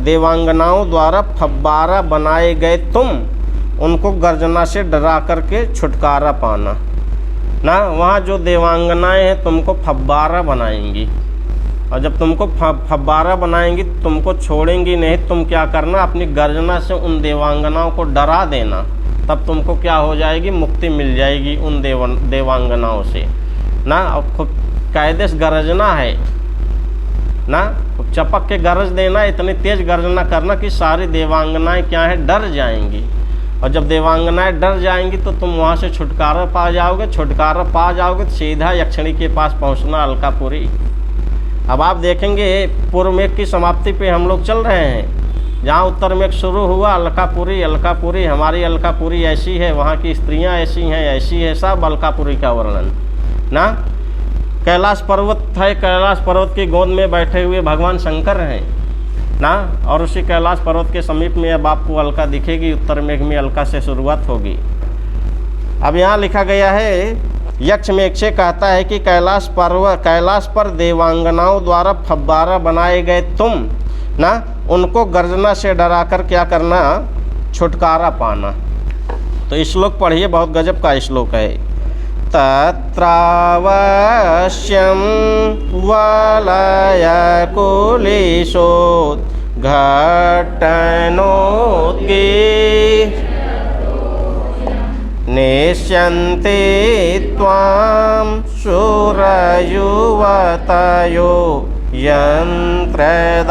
S1: देवांगनाओं द्वारा फव्वारा बनाए गए, तुम उनको गर्जना से डरा करके छुटकारा पाना ना। वहाँ जो देवांगनाएं हैं तुमको फव्वारा बनाएंगी, और जब तुमको फव्वारा बनाएंगी तुमको छोड़ेंगी नहीं। तुम क्या करना? अपनी गर्जना से उन देवांगनाओं को डरा देना, तब तुमको क्या हो जाएगी? मुक्ति मिल जाएगी उन देवांगनाओं से ना। और खूब कायदे से गरजना है ना, खूब चपक के गरज देना, इतनी तेज गर्जना करना कि सारी देवांगनाएं क्या है? डर जाएंगी। और जब देवांगनाएं डर जाएंगी तो तुम वहाँ से छुटकारा पा जाओगे। छुटकारा पा जाओगे तो सीधा यक्षिणी के पास पहुँचना, अलकापुरी। अब आप देखेंगे पूर्व मेघ की समाप्ति पे हम लोग चल रहे हैं। जहाँ उत्तर मेघ शुरू हुआ अलकापुरी, अलकापुरी हमारी अलकापुरी ऐसी है, वहाँ की स्त्रियाँ ऐसी हैं, ऐसी है, सब अलकापुरी का वर्णन ना। कैलाश पर्वत है, कैलाश पर्वत की गोद में बैठे हुए भगवान शंकर हैं ना। और उसी कैलाश पर्वत के समीप में अब आपको अलका दिखेगी। उत्तर मेघ में अलका से शुरुआत होगी। अब यहाँ लिखा गया है, यक्ष मेघ से कहता है कि कैलाश पर देवांगनाओं द्वारा फव्वारा बनाए गए, तुम ना उनको गर्जना से डरा कर क्या करना? छुटकारा पाना। तो श्लोक पढ़िए, बहुत गजब का श्लोक है। तत्रावश्यं वलयकुलिशो घट्टनोद्गे नेष्यन्ते त्वां शूरयुवतयो यंत्रधारा।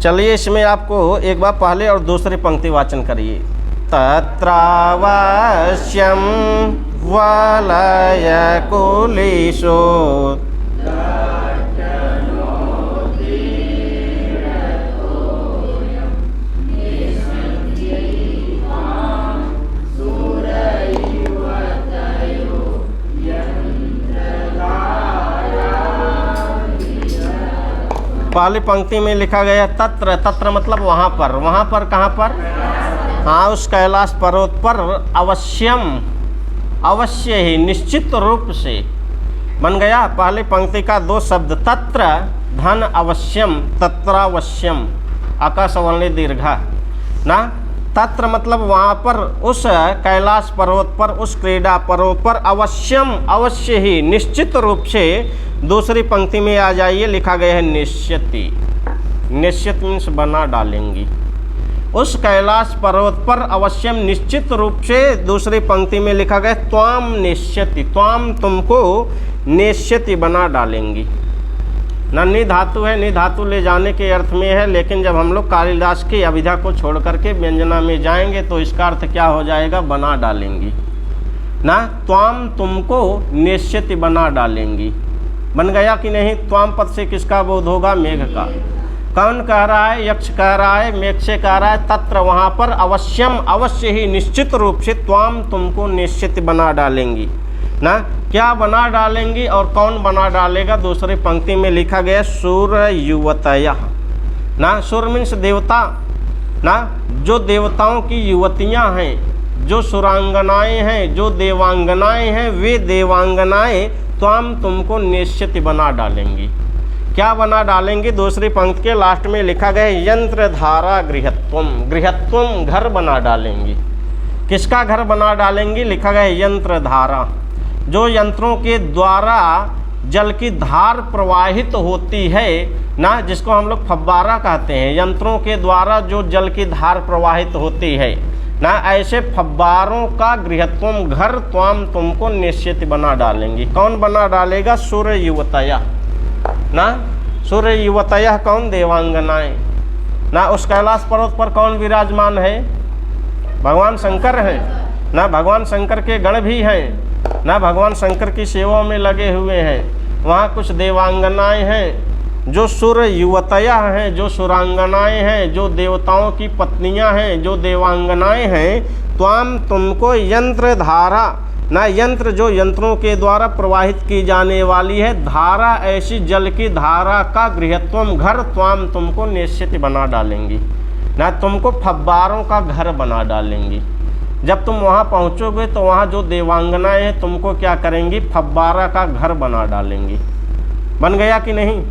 S1: चलिए इसमें आपको एक बार पहले और दूसरी पंक्ति वाचन करिए। तत्रावश्यं वलयकुलिशो पहली पंक्ति में लिखा गया तत्र। तत्र मतलब वहाँ पर। वहाँ पर कहाँ पर? हाँ, उस कैलाश पर्वत पर अवश्यम, अवश्य ही, निश्चित रूप से बन गया। पहली पंक्ति का दो शब्द तत्र धन अवश्यम तत्रावश्यम आकाशवर्णी दीर्घा ना। तत्र मतलब वहाँ पर, उस कैलाश पर्वत पर, उस क्रीड़ा पर्वत पर अवश्यम अवश्य ही, निश्चित रूप से। दूसरी पंक्ति में आ जाइए, लिखा गया है निश्यति। निश्चित मीन्स बना डालेंगी। उस कैलाश पर्वत पर अवश्यम निश्चित रूप से। दूसरी पंक्ति में लिखा गया त्वाम निश्यति, त्वाम तुमको निश्यति बना डालेंगी ना। नि धातु है, नि धातु ले जाने के अर्थ में है, लेकिन जब हम लोग कालिदास की अभिधा को छोड़ करके व्यंजना में जाएंगे तो इसका अर्थ क्या हो जाएगा, बना डालेंगी ना। त्वाम तुमको निश्चित बना डालेंगी। बन गया कि नहीं। त्वाम पद से किसका बोध होगा, मेघ का। कौन कह रहा है, यक्ष कह रहा है, मेघ से कह रहा है। तत्र वहाँ पर अवश्यम अवश्य ही, निश्चित रूप से, त्वाम तुमको निश्चित बना डालेंगी ना। क्या बना डालेंगी और कौन बना डालेगा। दूसरी पंक्ति में लिखा गया सुर युवतयः ना। सुर मीन्स देवता ना। जो देवताओं की युवतियां हैं, जो सुरांगनाएं हैं, जो देवांगनाएं हैं, वे देवांगनाएं त्वाम तुमको निश्चित बना डालेंगी। क्या बना डालेंगी। दूसरी पंक्ति के लास्ट में लिखा गया यंत्र धारा गृहत्वम, गृहत्वम घर बना डालेंगी। किसका घर बना डालेंगी, लिखा गया यंत्र धारा। जो यंत्रों के द्वारा जल की धार प्रवाहित होती है ना, जिसको हम लोग फव्वारा कहते हैं। यंत्रों के द्वारा जो जल की धार प्रवाहित होती है ना, ऐसे फव्वारों का गृहत्वम घर त्वाम तुमको निश्चित बना डालेंगी। कौन बना डालेगा, सूर्य युवतयः ना। सूर्य युवतयः कौन, देवांगनाएं ना। उस कैलाश पर्वत पर कौन विराजमान है, भगवान शंकर हैं ना। भगवान शंकर के गण भी हैं ना, भगवान शंकर की सेवा में लगे हुए हैं। वहाँ कुछ देवांगनाएं हैं जो सुर युवतयः हैं, जो सुरांगनाएं हैं, जो देवताओं की पत्नियां हैं, जो देवांगनाएं हैं। त्वाम तुमको यंत्र धारा ना। यंत्र जो यंत्रों के द्वारा प्रवाहित की जाने वाली है धारा, ऐसी जल की धारा का गृहत्वम घर त्वाम तुमको निश्चित बना डालेंगी ना। तुमको फव्वारों का घर बना डालेंगी। जब तुम वहाँ पहुँचोगे तो वहाँ जो देवांगनाएं हैं तुमको क्या करेंगी, फव्वारा का घर बना डालेंगी। बन गया कि नहीं।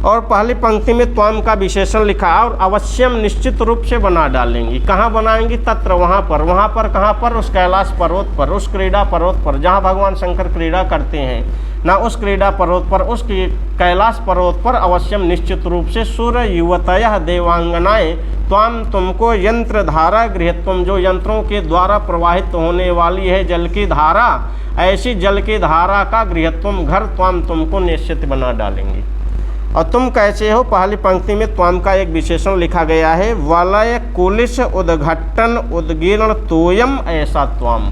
S1: और पहली पंक्ति में त्वाम का विशेषण लिखा और अवश्यम निश्चित रूप से बना डालेंगी। कहाँ बनाएंगी, तत्र वहाँ पर। वहाँ पर कहाँ पर, उस कैलाश पर्वत पर, उस क्रीड़ा पर्वत पर जहाँ भगवान शंकर क्रीड़ा करते हैं ना। उस क्रीड़ा पर्वत पर, उस कैलाश पर्वत पर अवश्यम निश्चित रूप से सूर्य युवतयः देवांगनाएं त्वाम तुमको यंत्र धारा गृहत्वम, जो यंत्रों के द्वारा प्रवाहित होने वाली है जल की धारा, ऐसी जल की धारा का गृहत्वम घर त्वाम तुमको निश्चित बना डालेंगी। और तुम कैसे हो, पहली पंक्ति में त्वाम का एक विशेषण लिखा गया है वलय कुलिश उद्घट्टन उद्गीर्ण तोयम ऐसा त्वाम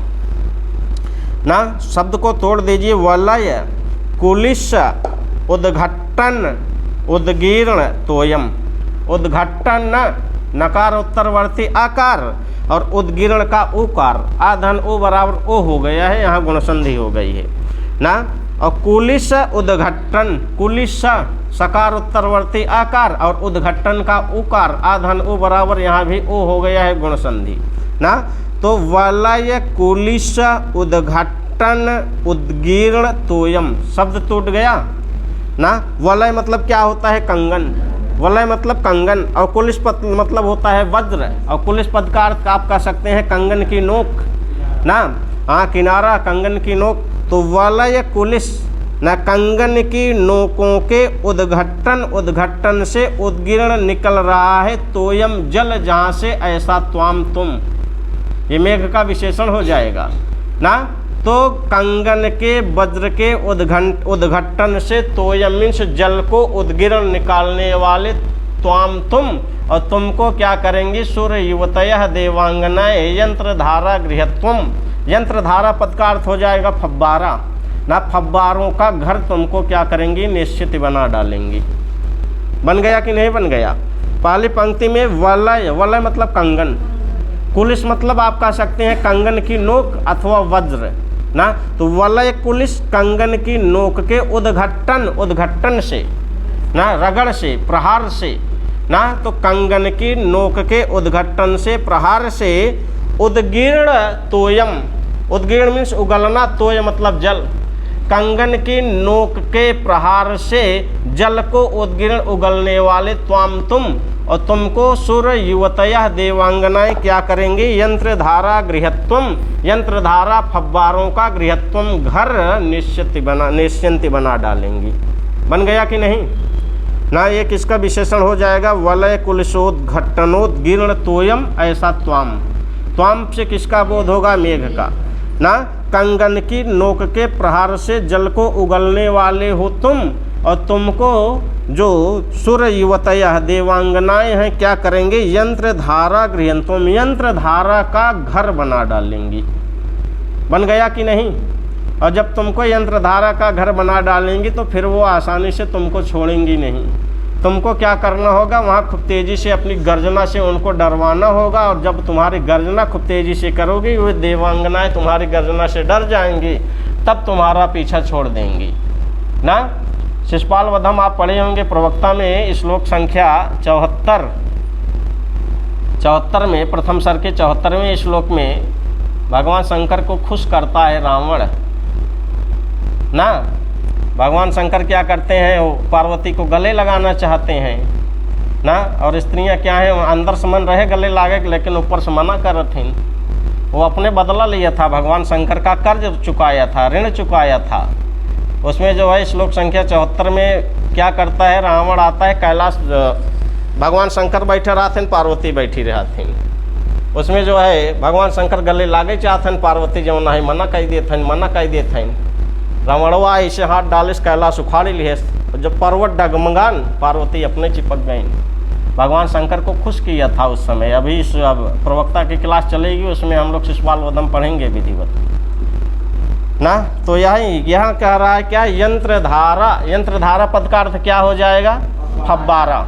S1: ना। शब्द को तोड़ दीजिए, वलय कुलिश उद्घट्टन उद्गीर्ण तोयम। उद्घट्टन न, नकार उत्तरवर्ती आकार और उद्गीर्ण का उकार, आधन ओ बराबर ओ हो गया है, यहाँ गुणसंधि हो गई है ना। और कुलिश उद्घट्टन, कुलिश सकार उत्तरवर्ती आकार और उद्घट्टन का उकार, आधन ओ बराबर यहाँ भी ओ हो गया है, गुणसंधि ना। तो वलय कुलिश उद्घट्टन उद्गीर्ण तोयम, शब्द टूट गया ना। वलय मतलब क्या होता है, कंगन। वलय मतलब कंगन और कुलिश पद मतलब होता है वज्र। और कुलिश पद का अर्थ आप कह सकते हैं कंगन की नोक ना। हाँ, किनारा, कंगन की नोक। तो वलय कुलिश न, कंगन की नोकों के उद्घट्टन, उद्घट्टन से उद्गीर्ण निकल रहा है तोयम जल, जहाँ से ऐसा त्वाम तुम, ये मेघ का विशेषण हो जाएगा ना। तो कंगन के वज्र के उद्घट्टन से तोयम मीन्स जल को उद्गीर्ण निकालने वाले त्वाम तुम, और तुमको क्या करेंगी, सूर्य युवतयः देवांगनाएं यंत्र धारा गृहत्वम। यंत्र धारा पद का अर्थ हो जाएगा फव्वारा ना। फव्वारों का घर तुमको क्या करेंगी, निश्चित बना डालेंगी। बन गया कि नहीं बन गया। पहली पंक्ति में वलय, वलय मतलब कंगन, कुलिश मतलब आप कह सकते हैं कंगन की नोक अथवा वज्र ना। तो वलय कुलिश कंगन की नोक के उद्घट्टन, उद्घट्टन से ना, रगड़ से, प्रहार से ना। तो कंगन की नोक के उद्घट्टन से, प्रहार से उद्गीर्ण तोयम, उद्गीर्ण मीन्स उगलना, तोय मतलब जल कंगन की नोक के प्रहार से जल को उद्गीर्ण उगलने वाले त्वाम तुम, और तुमको सूर्य युवतयः देवांगनाएं क्या करेंगी, यंत्र धारा गृहत्वम, यंत्र धारा फव्वारों का गृहत्वम घर निश्चिंत बना डालेंगी। बन गया कि नहीं ना। ये किसका विशेषण हो जाएगा, वलय कुलशोद्घट्टनोद्गीर्ण तोयम ऐसा त्वाम। त्वाम से किसका बोध होगा, मेघ का ना। कंगन की नोक के प्रहार से जल को उगलने वाले हो तुम, और तुमको जो सूर्य युवतयः देवांगनाएं हैं क्या करेंगे, यंत्र धारा गृहंतुम, यंत्र धारा का घर बना डालेंगी। बन गया कि नहीं। और जब तुमको यंत्र धारा का घर बना डालेंगी तो फिर वो आसानी से तुमको छोड़ेंगी नहीं। तुमको क्या करना होगा, वहाँ खूब तेज़ी से अपनी गर्जना से उनको डरवाना होगा, और जब तुम्हारी गर्जना खूब तेज़ी से करोगी वे देवांगनाएं तुम्हारी गर्जना से डर जाएंगी, तब तुम्हारा पीछा छोड़ देंगी ना। शिशुपाल वधम आप पढ़े होंगे प्रवक्ता में, श्लोक संख्या 74 में, प्रथम सर के 74वें श्लोक में भगवान शंकर को खुश करता है रावण ना। भगवान शंकर क्या करते हैं, वो पार्वती को गले लगाना चाहते हैं ना, और स्त्रियां क्या हैं, अंदर से मन रहे गले लागे, लेकिन ऊपर से मना कर रही थी। वो अपने बदला लिया था, भगवान शंकर का कर्ज चुकाया था, ऋण चुकाया था। उसमें जो है श्लोक संख्या 74 में क्या करता है, रावण आता है कैलाश, भगवान शंकर बैठे रहते, पार्वती बैठी रहती। उसमें जो है भगवान शंकर गले लागे चाहते, पार्वती जो नहीं मना कह देते। रावणवा ऐसे हाथ डाले कैलाश उखाड़ी लिए, जब पर्वत डगमगान पार्वती अपने चिपक गई। भगवान शंकर को खुश किया था उस समय। अभी इस अब प्रवक्ता की क्लास चलेगी, उसमें हम लोग शिशुपाल वधम पढ़ेंगे विधिवत ना। तो यहाँ कह रहा है क्या, यंत्र धारा पद का अर्थ क्या हो जाएगा, फव्वारा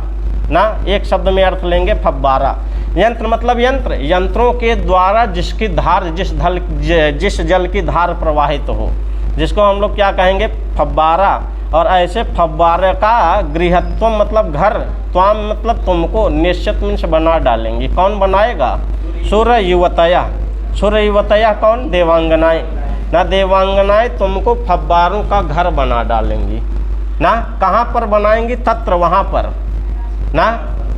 S1: ना। एक शब्द में अर्थ लेंगे फव्वारा। यंत्र मतलब यंत्र, यंत्रों के द्वारा जिसकी धार, जिस जल की धार प्रवाहित हो, जिसको हम लोग क्या कहेंगे, फव्वारा। और ऐसे फव्वारे का गृहत्वम मतलब घर, त्वाम मतलब तुमको, निश्चित मीन्स बना डालेंगी। कौन बनाएगा, सूर्य युवतयः कौन, देवांगनाएं ना। देवांगनाएं तुमको फव्वारों का घर बना डालेंगी ना। कहाँ पर बनाएंगी, तत्र वहाँ पर ना,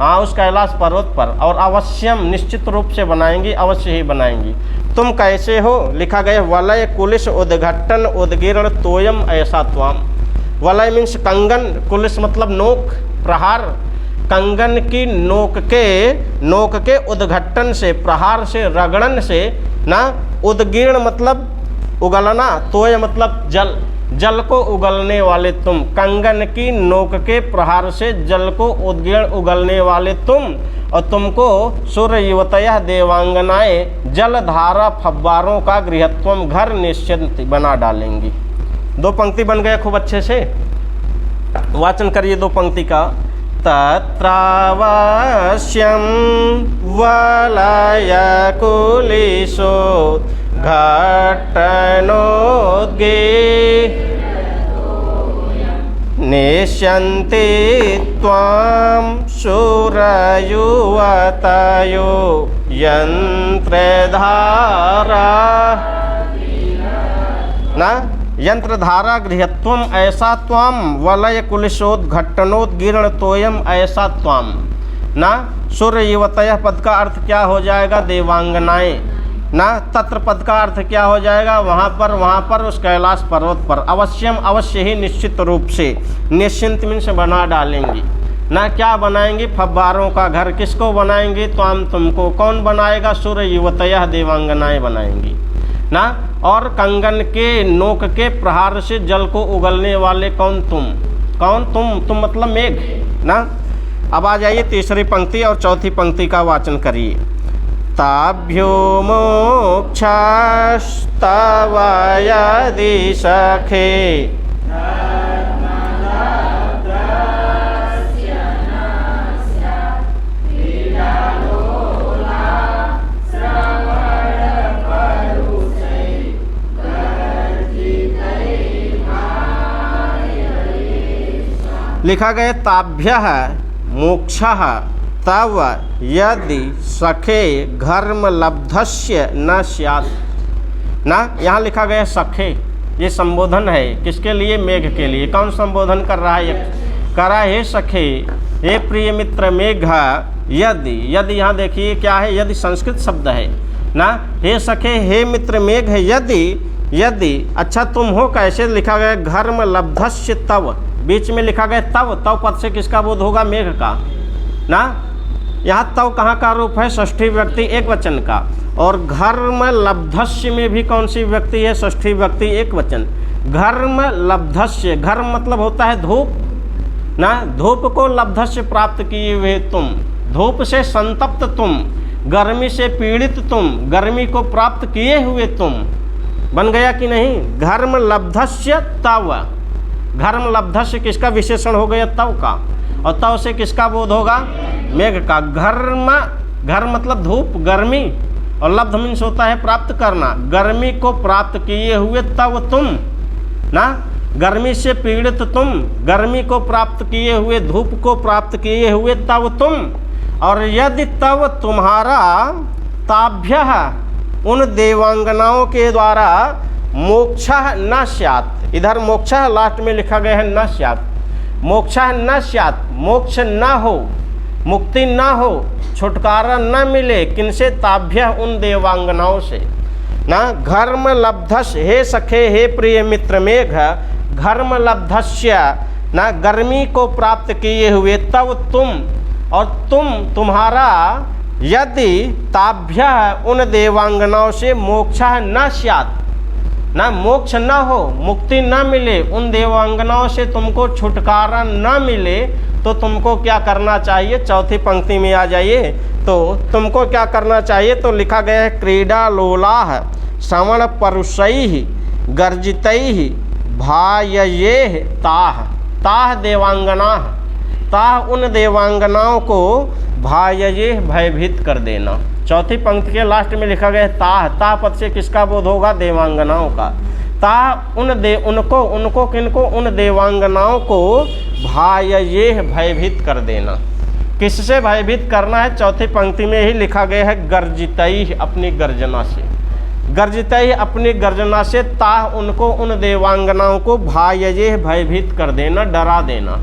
S1: हाँ उस कैलाश पर्वत पर। और अवश्यम निश्चित रूप से बनाएंगी, अवश्य ही बनाएंगी। तुम कैसे हो, लिखा गया वलय कुलिश उद्घट्टन उद्गीर्ण तोयम ऐसा त्वाम। वलय मीन्स कंगन, कुलिश मतलब नोक, प्रहार। कंगन की नोक के उद्घट्टन से, प्रहार से, रगड़न से ना। उद्गीर्ण मतलब उगलना, तोय मतलब जल को उगलने वाले तुम। कंगन की नोक के प्रहार से जल को उद्गीर्ण उगलने वाले तुम, और तुमको सूर्य युवतयः देवांगनाएं जल धारा फव्वारों का गृहत्वम घर निश्चिंत बना डालेंगी। 2 पंक्ति बन गया खूब अच्छे से। वाचन करिए 2 पंक्ति का। तत्रावश्यम वलय कुलिशो घट्टनोद्गे निश्यन्ति त्वां शूरयुवतयो यंत्रधारा ना। यंत्रधारा गृहत्वम ऐसा त्वाम, वलय कुलिशोद्घट्टनोद्गीर्ण तोयम ऐसा त्वाम ना। सूर्य युवतयः पद का अर्थ क्या हो जाएगा, देवांगनाएं ना। तत्र पद का अर्थ क्या हो जाएगा, वहाँ पर उस कैलाश पर्वत पर। अवश्यम अवश्य ही, निश्चित रूप से। निश्चिंत मीन्स बना डालेंगी ना। क्या बनाएंगी, फव्वारों का घर। किसको बनाएंगी, त्वाम तुमको। कौन बनाएगा, सूर्य युवतयः देवांगनाएं बनाएंगी ना। और कंगन के नोक के प्रहार से जल को उगलने वाले कौन, तुम। तुम मतलब मेघ ना। अब आ जाइए तीसरी पंक्ति और चौथी पंक्ति का वाचन करिए। ताभ्यो मोक्षस्तव यदि सखे लिखा गया ताभ्यः मोक्षः तव यदि सखे घर्म लब्धस्य न स्यात् ना। यहाँ लिखा गया सखे ये संबोधन है किसके लिए? मेघ के लिए। कौन संबोधन कर रहा है? कह रहा है हे सखे, हे प्रिय मित्र मेघ, यदि, यदि यहाँ देखिए क्या है, यदि संस्कृत शब्द है ना। हे सखे, हे मित्र मेघ, यदि, यदि, अच्छा तुम हो, कैसे लिखा गया? घर्म लब्धस्य तव, बीच में लिखा गया तव, तव पद से किसका बोध होगा? मेघ का ना। यहाँ तव कहाँ का रूप है? षष्ठी व्यक्ति एक वचन का। और घर्म लब्धस्य में भी कौन सी व्यक्ति है? षष्ठी व्यक्ति एक वचन। घर्म लब्धस्य, घर्म मतलब होता है धूप ना। धूप को लब्धस्य प्राप्त किए हुए तुम, धूप से संतप्त तुम, गर्मी से पीड़ित तुम, गर्मी को प्राप्त किए हुए तुम। बन गया कि नहीं? घर्म लब्धस्य तव, घर्म लब्धस्य किसका विशेषण हो गया? तव का। और तव से किसका बोध होगा? मेघ का। घर्म, घर मतलब धूप, गर्मी, और लब्ध मीन्स होता है प्राप्त करना। गर्मी को प्राप्त किए हुए तव तुम ना, गर्मी से पीड़ित तुम, गर्मी को प्राप्त किए हुए, धूप को प्राप्त किए हुए तव तुम। और यदि तव तुम्हारा ताभ्य उन देवांगनाओं के द्वारा मोक्षः न स्यात्, इधर मोक्षः लास्ट में लिखा गया है न स्यात्, मोक्षः न स्यात्, मोक्ष न हो, मुक्ति न हो, छुटकारा न मिले, किनसे? ताभ्य उन देवांगनाओं से ना। घर्म लब्धस्य, हे सखे, हे प्रिय मित्र मेघ, घर्म लब्धस्य ना, गर्मी को प्राप्त किए हुए तव तुम, और तुम, तुम्हारा, यदि ताभ्य उन देवांगनाओं से मोक्षः न स्यात् ना, मोक्ष न हो, मुक्ति न मिले, उन देवांगनाओं से तुमको छुटकारा न मिले, तो तुमको क्या करना चाहिए? चौथी पंक्ति में आ जाइए। तो तुमको क्या करना चाहिए? तो लिखा गया है क्रीडा लोलाः श्रवण परुषैः गर्जितैः भाययेः ताः, ताः देवांगनाः, ताः उन देवांगनाओं को भाययेः भयभीत कर देना। चौथी पंक्ति के लास्ट में लिखा गया है ताः, ताः पद से किसका बोध होगा? देवांगनाओं का। ताः उनको किनको? उन देवांगनाओं को भाययेः भयभीत कर देना। किससे भयभीत करना है? चौथी पंक्ति में ही लिखा गया है गर्जितैः, अपनी गर्जना से, गर्जितैः अपनी गर्जना से, ताः उनको, उन देवांगनाओं को भाययेः भयभीत कर देना, डरा देना।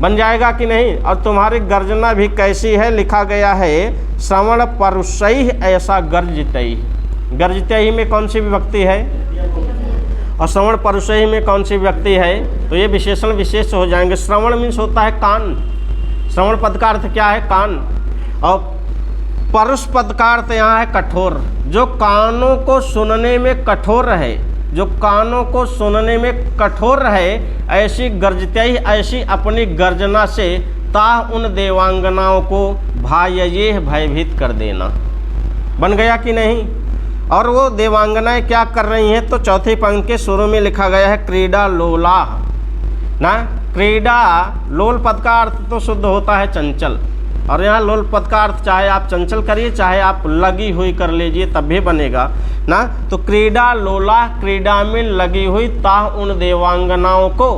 S1: बन जाएगा कि नहीं? और तुम्हारी गर्जना भी कैसी है? लिखा गया है श्रवण परुषैः ऐसा गर्जितैः। गर्जितैः में कौन सी विभक्ति है? और श्रवण परुषैः में कौन सी व्यक्ति है? तो ये विशेषण विशेष हो जाएंगे। श्रवण मीन्स होता है कान, श्रवण पद का अर्थ क्या है? कान। और परुष पद का अर्थ यहाँ है कठोर, जो कानों को सुनने में कठोर है, जो कानों को सुनने में कठोर है, ऐसी गर्जतैः, ऐसी अपनी गर्जना से, ताः उन देवांगनाओं को भाययेः भयभीत कर देना। बन गया कि नहीं? और वो देवांगनाएं क्या कर रही हैं? तो चौथी पंक्ति के शुरू में लिखा गया है क्रीडा लोलाः ना। क्रीडा, लोल पद का अर्थ तो शुद्ध होता है चंचल, और यहाँ लोल पद का अर्थ चाहे आप चंचल करिए, चाहे आप लगी हुई कर लीजिए, तब भी बनेगा ना। तो क्रीडा लोलाः, क्रीडा में लगी हुई, ताः उन देवांगनाओं को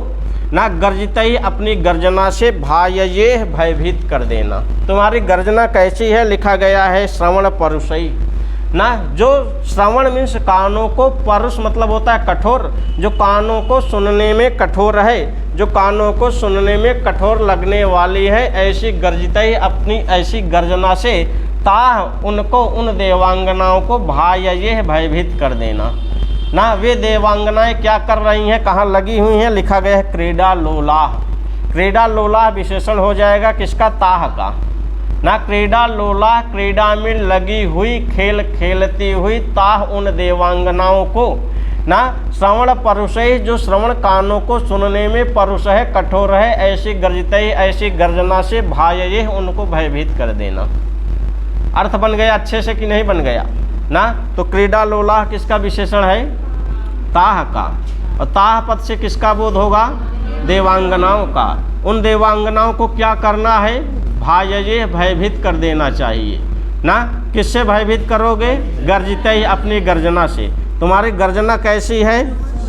S1: ना, गर्जितैः अपनी गर्जना से, भाययेः भयभीत कर देना। तुम्हारी गर्जना कैसी है? लिखा गया है श्रवण परुषैः ना। जो श्रवण मीन्स कानों को, परुष मतलब होता है कठोर, जो कानों को सुनने में कठोर है, जो कानों को सुनने में कठोर लगने वाली है, ऐसी गर्जितैः अपनी ऐसी गर्जना से, ताः उनको, उन देवांगनाओं को भाययेः भयभीत कर देना ना। वे देवांगनाएं क्या कर रही हैं? कहाँ लगी हुई हैं? लिखा गया है क्रीडा लोलाः। क्रीडा लोलाः विशेषण हो जाएगा किसका? ताः का ना। क्रीडा लोलाः, क्रीडा में लगी हुई, खेल खेलती हुई, ताः उन देवांगनाओं को ना। श्रवण परुषैः, जो श्रवण कानों को सुनने में परुष है, कठोर है, ऐसी गर्जितैः ऐसी गर्जना से, भाययेः उनको भयभीत कर देना। अर्थ बन गया अच्छे से कि नहीं बन गया ना? तो क्रीडा लोलाः किसका विशेषण है? ताः का। और ताः पद से किसका बोध होगा? देवांगनाओं का। उन देवांगनाओं को क्या करना है? भाययेः भयभीत कर देना चाहिए ना। किससे भयभीत करोगे? गर्जितैः अपनी गर्जना से। तुम्हारी गर्जना कैसी है?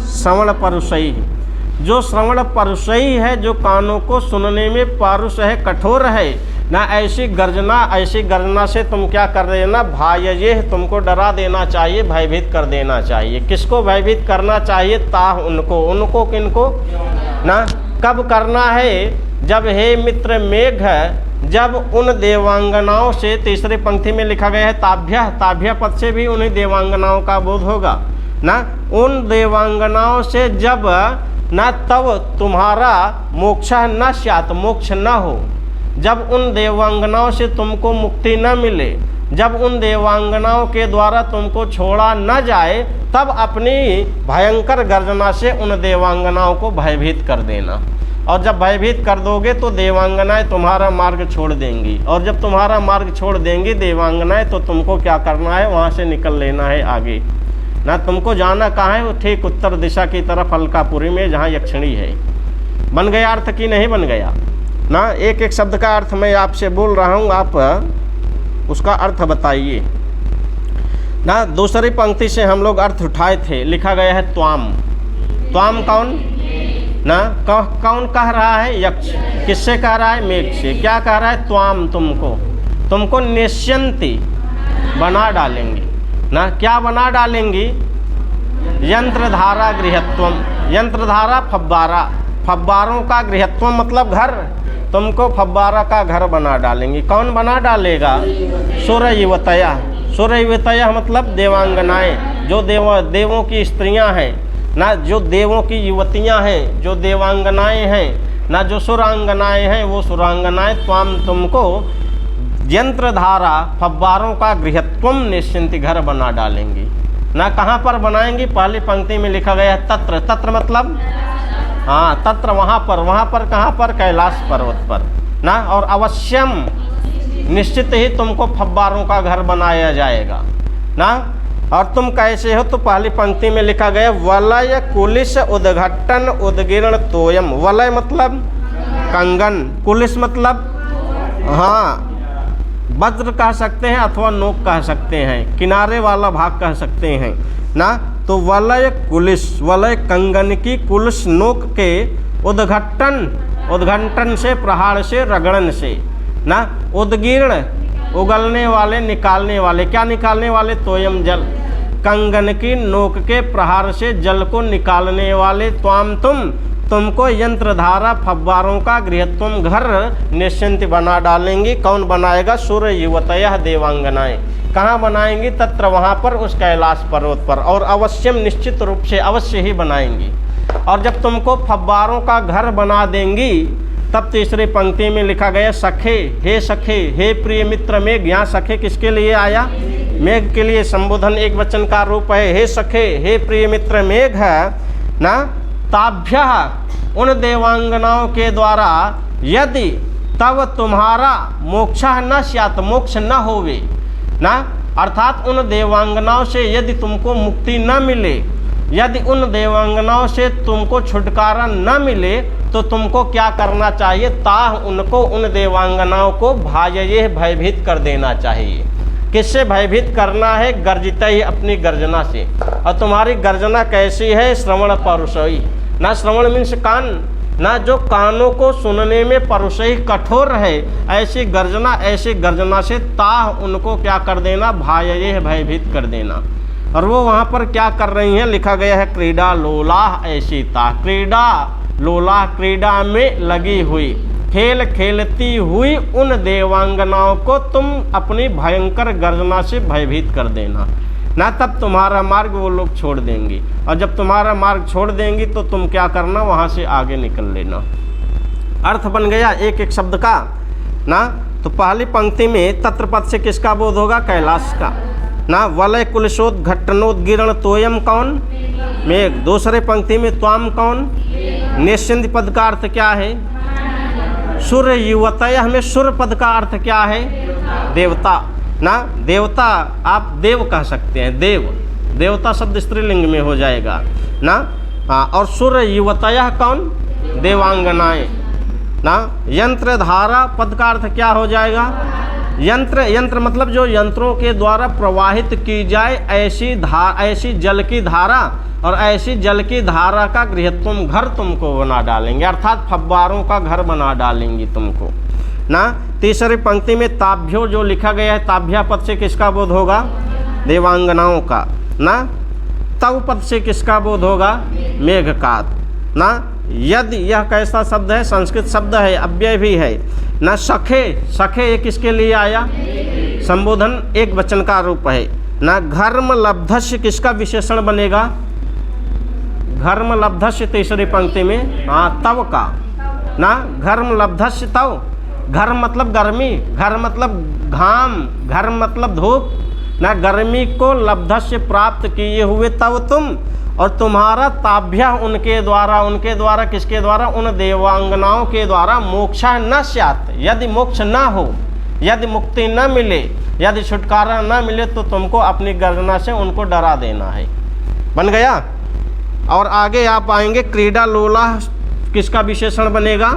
S1: श्रवण परुषैः, जो श्रवण परुषैः है, जो कानों को सुनने में परुष है, कठोर है, ना ऐसी गर्जना से तुम क्या कर देना, भायये, तुमको डरा देना चाहिए, भयभीत कर देना चाहिए। किसको भयभीत करना चाहिए, ताह उनको किनको ना, कब करना है, जब हे मित्र मेघ, जब उन देवांगनाओं से, तीसरी पंक्ति में लिखा गया है ताभ्य पद से भी उन्हीं देवांगनाओं का बोध होगा ना, उन देवांगनाओं से जब ना, तब तुम्हारा मोक्ष न स्यात्, मोक्ष न हो, जब उन देवांगनाओं से तुमको मुक्ति न मिले, जब उन देवांगनाओं के द्वारा तुमको छोड़ा न जाए, तब अपनी भयंकर गर्जना से उन देवांगनाओं को भयभीत कर देना। और जब भयभीत कर दोगे तो देवांगनाएं तुम्हारा मार्ग छोड़ देंगी, और जब तुम्हारा मार्ग छोड़ देंगी देवांगनाएं, तो तुमको क्या करना है, वहाँ से निकल लेना है आगे ना। तुमको जाना कहाँ है, वो ठीक उत्तर दिशा की तरफ अलकापुरी में, जहाँ यक्षिणी है। बन गया अर्थ की नहीं बन गया ना। एक एक शब्द का अर्थ मैं आपसे बोल रहा हूँ, आप उसका अर्थ बताइए ना। दूसरी पंक्ति से हम लोग अर्थ उठाए थे, लिखा गया है त्वाम। त्वाम कौन ना, कौन कह रहा है, यक्ष। किससे कह रहा है, मेघ से। क्या कह रहा है, त्वाम, तुमको निश्यंती बना डालेंगी ना। क्या बना डालेंगी, यंत्रधारा गृहत्वम, यंत्रधारा फव्वारा, फव्वारों का गृहत्वम मतलब घर, तुमको फव्वारा का घर बना डालेंगी। कौन बना डालेगा, सुरयुवतया। सुरयुवतया मतलब देवांगनाएं, जो देवों की स्त्रियां हैं ना, जो देवों की युवतियां हैं, जो देवांगनाएं हैं ना, जो सुरांगनाएं हैं, वो सुरांगनाएं त्वाम तुमको यंत्रधारा फव्वारों का गृहत्वम निश्चिंति घर बना डालेंगी ना। कहाँ पर बनाएंगी, पहली पंक्ति में लिखा गया है तत्र। तत्र मतलब हाँ, तत्र वहाँ पर कहाँ पर, कैलाश पर्वत पर ना। और अवश्यम निश्चित ही तुमको फव्वारों का घर बनाया जाएगा ना। और तुम कैसे हो, तो पहली पंक्ति में लिखा गया वलय कुलिश उद्घट्टन उद्गीर्ण तोयम। वलय मतलब कंगन, कुलिश मतलब हाँ वज्र कह सकते हैं अथवा नोक कह सकते हैं, किनारे वाला भाग कह सकते हैं ना। तो वलय कुलिश, वलय कंगन की, कुलिश नोक के, उद्घट्टन से, प्रहार से, रगड़न से ना, उद्गीर्ण उगलने वाले, निकालने वाले। क्या निकालने वाले, तोयम जल, कंगन की नोक के प्रहार से जल को निकालने वाले। त्वाम तुमको यंत्रधारा फव्वारों का गृहत्वम घर निश्चिंत बना डालेंगी। कौन बनाएगा, सूर्य युवतयः देवांगनाएं। कहाँ बनाएंगी, तत्र वहाँ पर, उस कैलाश पर्वत पर। और अवश्यम निश्चित रूप से, अवश्य ही बनाएंगी। और जब तुमको फव्वारों का घर बना देंगी, तब तीसरी पंक्ति में लिखा गया सखे, हे सखे, हे प्रिय मित्र मेघ। यहाँ सखे किसके लिए आया, मेघ के लिए। संबोधन एक वचन का रूप है, हे सखे, हे प्रिय मित्र मेघ ना। ताभ्य उन देवांगनाओं के द्वारा, यदि तब तुम्हारा मोक्ष न स्यात्, मोक्ष न होवे ना, अर्थात उन देवांगनाओं से यदि तुमको मुक्ति न मिले, यदि उन देवांगनाओं से तुमको छुटकारा न मिले, तो तुमको क्या करना चाहिए, ताह उनको, उन देवांगनाओं को भायये भयभीत कर देना चाहिए। किससे भयभीत करना है, गर्जित ही, अपनी गर्जना से। और तुम्हारी गर्जना कैसी है, श्रवण परुषई ना। श्रवण मीन्स कान ना, जो कानों को सुनने में परुषई कठोर है, ऐसी गर्जना से ताह उनको क्या कर देना, भायये भयभीत कर देना। और वो वहाँ पर क्या कर रही हैं, लिखा गया है क्रीडा लोलाह ऐसी ताह। क्रीडा लोलाह, क्रीडा में लगी हुई, खेल खेलती हुई उन देवांगनाओं को तुम अपनी भयंकर गर्जना से भयभीत कर देना ना। तब तुम्हारा मार्ग वो लोग छोड़ देंगी। और जब तुम्हारा मार्ग छोड़ देंगी तो तुम क्या करना, वहाँ से आगे निकल लेना। अर्थ बन गया एक एक शब्द का ना। तो पहली पंक्ति में तत्र पद से किसका बोध होगा, कैलाश का ना। वलय कुलशोद्घट्टनोद्गीर्ण तोयम कौन, मेघ। दूसरे पंक्ति में त्वाम कौन, निश्चिंत पद का अर्थ क्या है, सूर्य युवतयः में सूर्य पद का अर्थ क्या है, देवता ना। देवता आप देव कह सकते हैं, देवता शब्द स्त्रीलिंग में हो जाएगा ना। हाँ, और सूर्य युवतयः कौन, देवांगनाएं ना। यंत्रधारा पद का अर्थ क्या हो जाएगा, यंत्र मतलब जो यंत्रों के द्वारा प्रवाहित की जाए ऐसी जल की धारा, और ऐसी जल की धारा का गृहत्वम घर तुमको बना डालेंगे, अर्थात फव्वारों का घर बना डालेंगी तुमको ना। तीसरी पंक्ति में ताभ्यो जो लिखा गया है, ताभ्या पद से किसका बोध होगा? देवांगनाओं का ना। तव पद से किसका बोध होगा? मेघकात ना। यदि यह कैसा शब्द है? संस्कृत शब्द है, अव्यय भी है ना। सखे, सखे ये किसके लिए आया? संबोधन एक वचन का रूप है ना। घर्म लब्धस्य किसका विशेषण बनेगा? घर्म लब्धस्य तीसरी पंक्ति में हाँ तव का ना। घर्म लब्धस्य तव, घर्म मतलब गर्मी, घर्म मतलब घाम, घर्म मतलब धूप ना। गर्मी को लब्धस्य प्राप्त किए हुए तब तुम, और तुम्हारा ताभ्या उनके द्वारा किसके द्वारा? उन देवांगनाओं के द्वारा मोक्षा न स्यात्, यदि मोक्ष न हो, यदि मुक्ति न मिले, यदि छुटकारा न मिले तो तुमको अपनी गर्जना से उनको डरा देना है। बन गया। और आगे आप आएंगे, क्रीडा लोला किसका विशेषण बनेगा?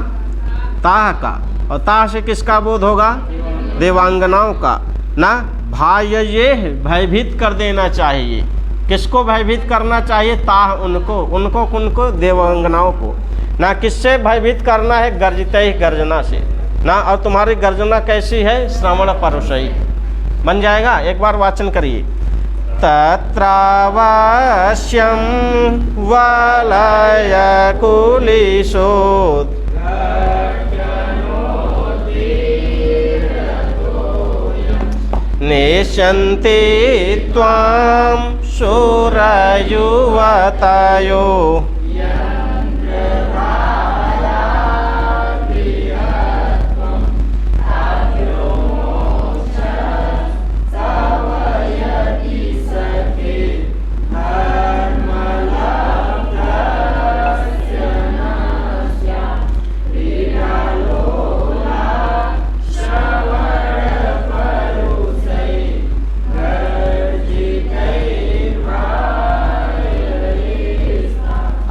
S1: ताह का, और ताह से किसका बोध होगा? देवांगनाओं का ना। भायये भयभीत कर देना चाहिए, किसको भयभीत करना चाहिए? ताह उनको, उनको देवांगनाओं को ना। किससे भयभीत करना है? गर्जित ही गर्जना से ना। और तुम्हारी गर्जना कैसी है? श्रवण परुषई। बन जाएगा। एक बार वाचन करिए। तत्रावश्यं वलय कुलिशोद निशन्ति त्वां शूरयुवतयो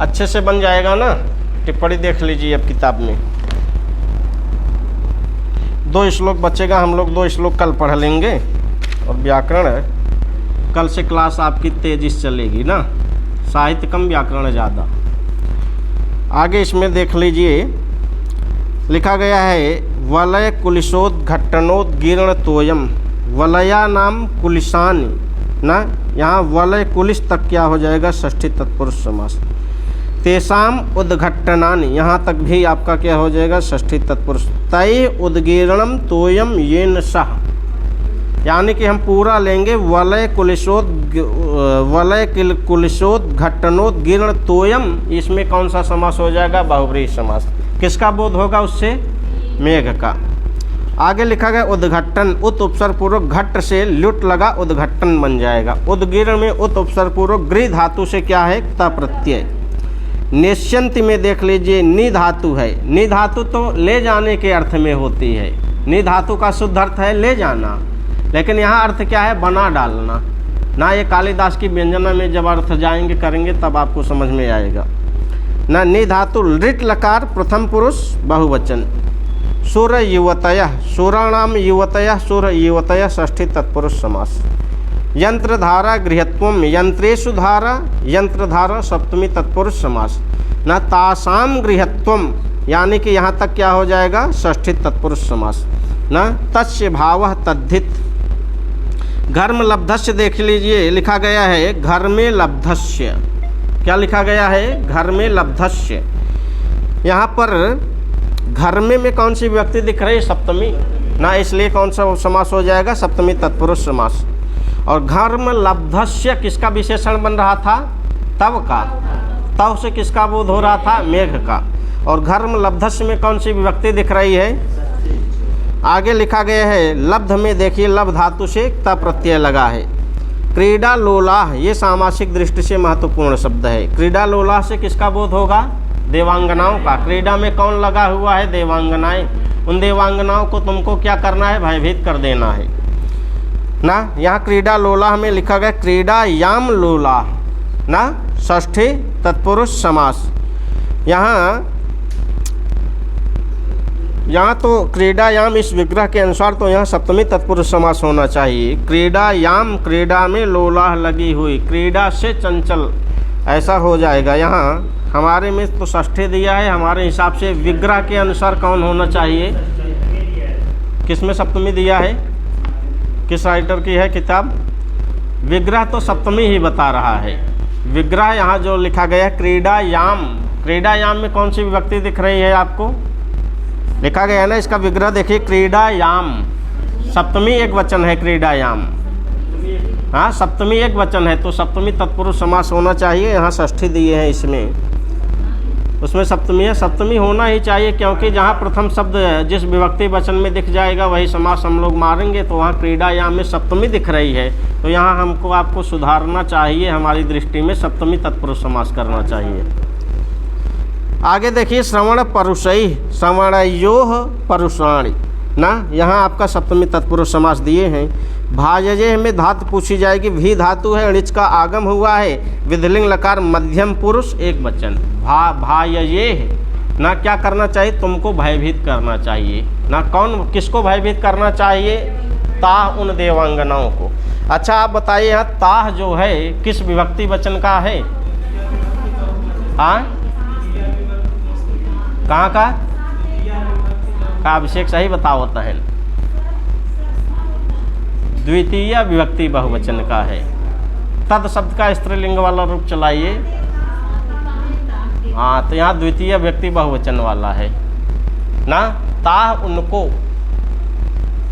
S1: अच्छे से बन जाएगा ना। टिप्पणी देख लीजिए अब किताब में। 2 श्लोक बचेगा, हम लोग 2 श्लोक कल पढ़ लेंगे। और व्याकरण कल से क्लास आपकी तेजी से चलेगी ना, साहित्य कम व्याकरण ज़्यादा। आगे इसमें देख लीजिए, लिखा गया है वलय कुलिशोद घट्टनोदगीर्ण तोयम। वलया नाम कुलिशानी ना, यहाँ वलय कुलिश तक क्या हो जाएगा? षष्ठी तत्पुरुष समास। तेसाम उद्घट्टनानि, यहाँ तक भी आपका क्या हो जाएगा? षष्ठी तत्पुरुष। तय उद्गीर्णम तोयम येन सह, यानी कि हम पूरा लेंगे। वलय कुलिशोद घट्टनोदगीर्ण तोयम, इसमें कौन सा समास हो जाएगा? बहुव्रीहि समास। किसका बोध होगा उससे? मेघ का। आगे लिखा गया उद्घट्टन, उत उपसर्ग पूर्वक घट्ट से ल्युट लगा उद्घट्टन बन जाएगा। उद्गीर्ण में उत उपसर्ग पूर्वक गृह धातु से क्या है? ता प्रत्यय। निश्यंति में देख लीजिए नि धातु है। नि धातु तो ले जाने के अर्थ में होती है। नि धातु का शुद्ध अर्थ है ले जाना, लेकिन यहाँ अर्थ क्या है? बना डालना ना। ये कालिदास की व्यंजना में जब अर्थ जाएंगे करेंगे तब आपको समझ में आएगा ना। नि धातु लृट लकार प्रथम पुरुष बहुवचन। सुर युवतयः, सुराणाम युवतयः, सुर युवतयः षष्ठी तत्पुरुष समास। यंत्रधारा गृहत्वम, यंत्रेषु धारा, यंत्रधारा सप्तमी तत्पुरुष समास न। तासाम गृहत्वम, यानी कि यहाँ तक क्या हो जाएगा? षष्ठी तत्पुरुष समास न। तस्य भावः तद्धित। घर्म लब्धस्य देख लीजिए, लिखा गया है घर में लब्धस्य। क्या लिखा गया है? घर में लब्धस्य। यहाँ पर घर में कौन सी व्यक्ति दिख रही है? सप्तमी ना, इसलिए कौन सा समास हो जाएगा? सप्तमी तत्पुरुष समास। और घर्म लब्धस्य किसका विशेषण बन रहा था? तव का। तव से किसका बोध हो रहा था? मेघ का। और घर्म लब्धस्य में कौन सी विभक्ति दिख रही है? आगे लिखा गया है लब्ध में देखिए, लब धातु से त प्रत्यय लगा है। क्रीडा लोलाह, ये सामासिक दृष्टि से महत्वपूर्ण शब्द है। क्रीडा लोलाह से किसका बोध होगा? देवांगनाओं का। क्रीडा में कौन लगा हुआ है? देवांगनाएं। उन देवांगनाओं को तुमको क्या करना है? भयभीत कर देना है ना। यहाँ क्रीडा लोलाह में लिखा गया क्रीडा याम लोलाह ना, षष्ठी तत्पुरुष समास। यहाँ तो क्रीडायाम इस विग्रह के अनुसार तो यहाँ सप्तमी तत्पुरुष समास होना चाहिए। क्रीडायाम, क्रीडा में लोलाह लगी हुई, क्रीडा से चंचल, ऐसा हो जाएगा। यहाँ हमारे में तो षष्ठी दिया है, हमारे हिसाब से विग्रह के अनुसार कौन होना चाहिए? किस में सप्तमी दिया है? किस राइटर की है किताब? विग्रह तो सप्तमी ही बता रहा है। विग्रह यहाँ जो लिखा गया है क्रीडायाम, क्रीडायाम में कौन सी विभक्ति दिख रही है आपको? लिखा गया है ना इसका विग्रह, देखिए क्रीडायाम, सप्तमी एक वचन है क्रीडायाम। हाँ सप्तमी एक वचन है तो सप्तमी तत्पुरुष समास होना चाहिए। यहाँ षष्ठी दिए हैं इसमें, उसमें सप्तमी है, सप्तमी होना ही चाहिए क्योंकि जहाँ प्रथम शब्द जिस विभक्ति वचन में दिख जाएगा वही समास हम लोग मारेंगे। तो वहाँ क्रीडायाम में सप्तमी दिख रही है तो यहाँ हमको आपको सुधारना चाहिए, हमारी दृष्टि में सप्तमी तत्पुरुष समास करना चाहिए। आगे देखिए श्रवण परुषई, श्रवणयोः परुषाणि ना, यहाँ आपका सप्तमी तत्पुरुष समास दिए हैं। भाजजे में धातु पूछी जाएगी, भी धातु है, णिच का आगम हुआ है, विधिलिंग लकार मध्यम पुरुष एक वचन। भायजे ना, क्या करना चाहिए? तुमको भयभीत करना चाहिए ना। कौन किसको भयभीत करना चाहिए? ताह उन देवांगनाओं को। अच्छा आप बताइए यहाँ ताह जो है किस विभक्ति वचन का है? हाँ कहाँ का अभिषेक सही बताओ है? द्वितीय विभक्ति बहुवचन का है। तद शब्द का स्त्रीलिंग वाला रूप चलाइए। हाँ तो यहाँ द्वितीय व्यक्ति बहुवचन वाला है ना। ताह उनको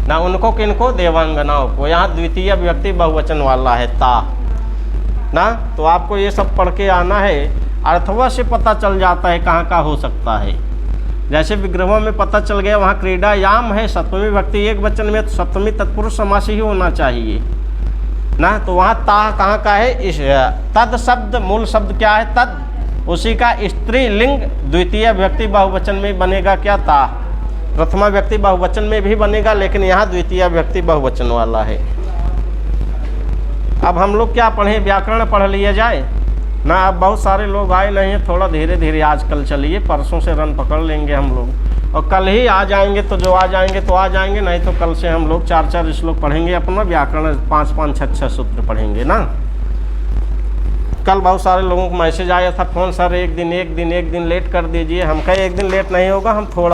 S1: ना, उनको किनको? देवांगनाओं को। यहाँ द्वितीय विभक्ति बहुवचन वाला है ताह ना। तो आपको ये सब पढ़ के आना है, अर्थवा से पता चल जाता है कहाँ का हो सकता है। जैसे विग्रहों में पता चल गया वहाँ क्रीडायाम है, सप्तमी विभक्ति एक वचन में, तो सप्तमी तत्पुरुष समास ही होना चाहिए ना। तो वहाँ ताह कहाँ का है? इस तद शब्द मूल शब्द क्या है? तद, उसी का स्त्रीलिंग द्वितीय विभक्ति बहुवचन में बनेगा क्या? ताह। प्रथमा व्यक्ति बहुवचन में भी बनेगा लेकिन यहाँ द्वितीय विभक्ति बहुवचन वाला है। अब हम लोग क्या पढ़ें? व्याकरण पढ़ लिया जाए ना। अब बहुत सारे लोग आए नहीं हैं, थोड़ा धीरे धीरे आजकल चलिए, परसों से रन पकड़ लेंगे हम लोग, और कल ही आ जाएंगे तो जो आ जाएंगे तो आ जाएंगे, नहीं तो कल से हम लोग 4-4 श्लोक पढ़ेंगे अपना व्याकरण, 5-5, 6-6 सूत्र पढ़ेंगे ना। कल बहुत सारे लोगों को मैसेज आया था फ़ोन, सर एक दिन लेट कर दीजिए। हम कहे एक दिन लेट नहीं होगा, हम थोड़ा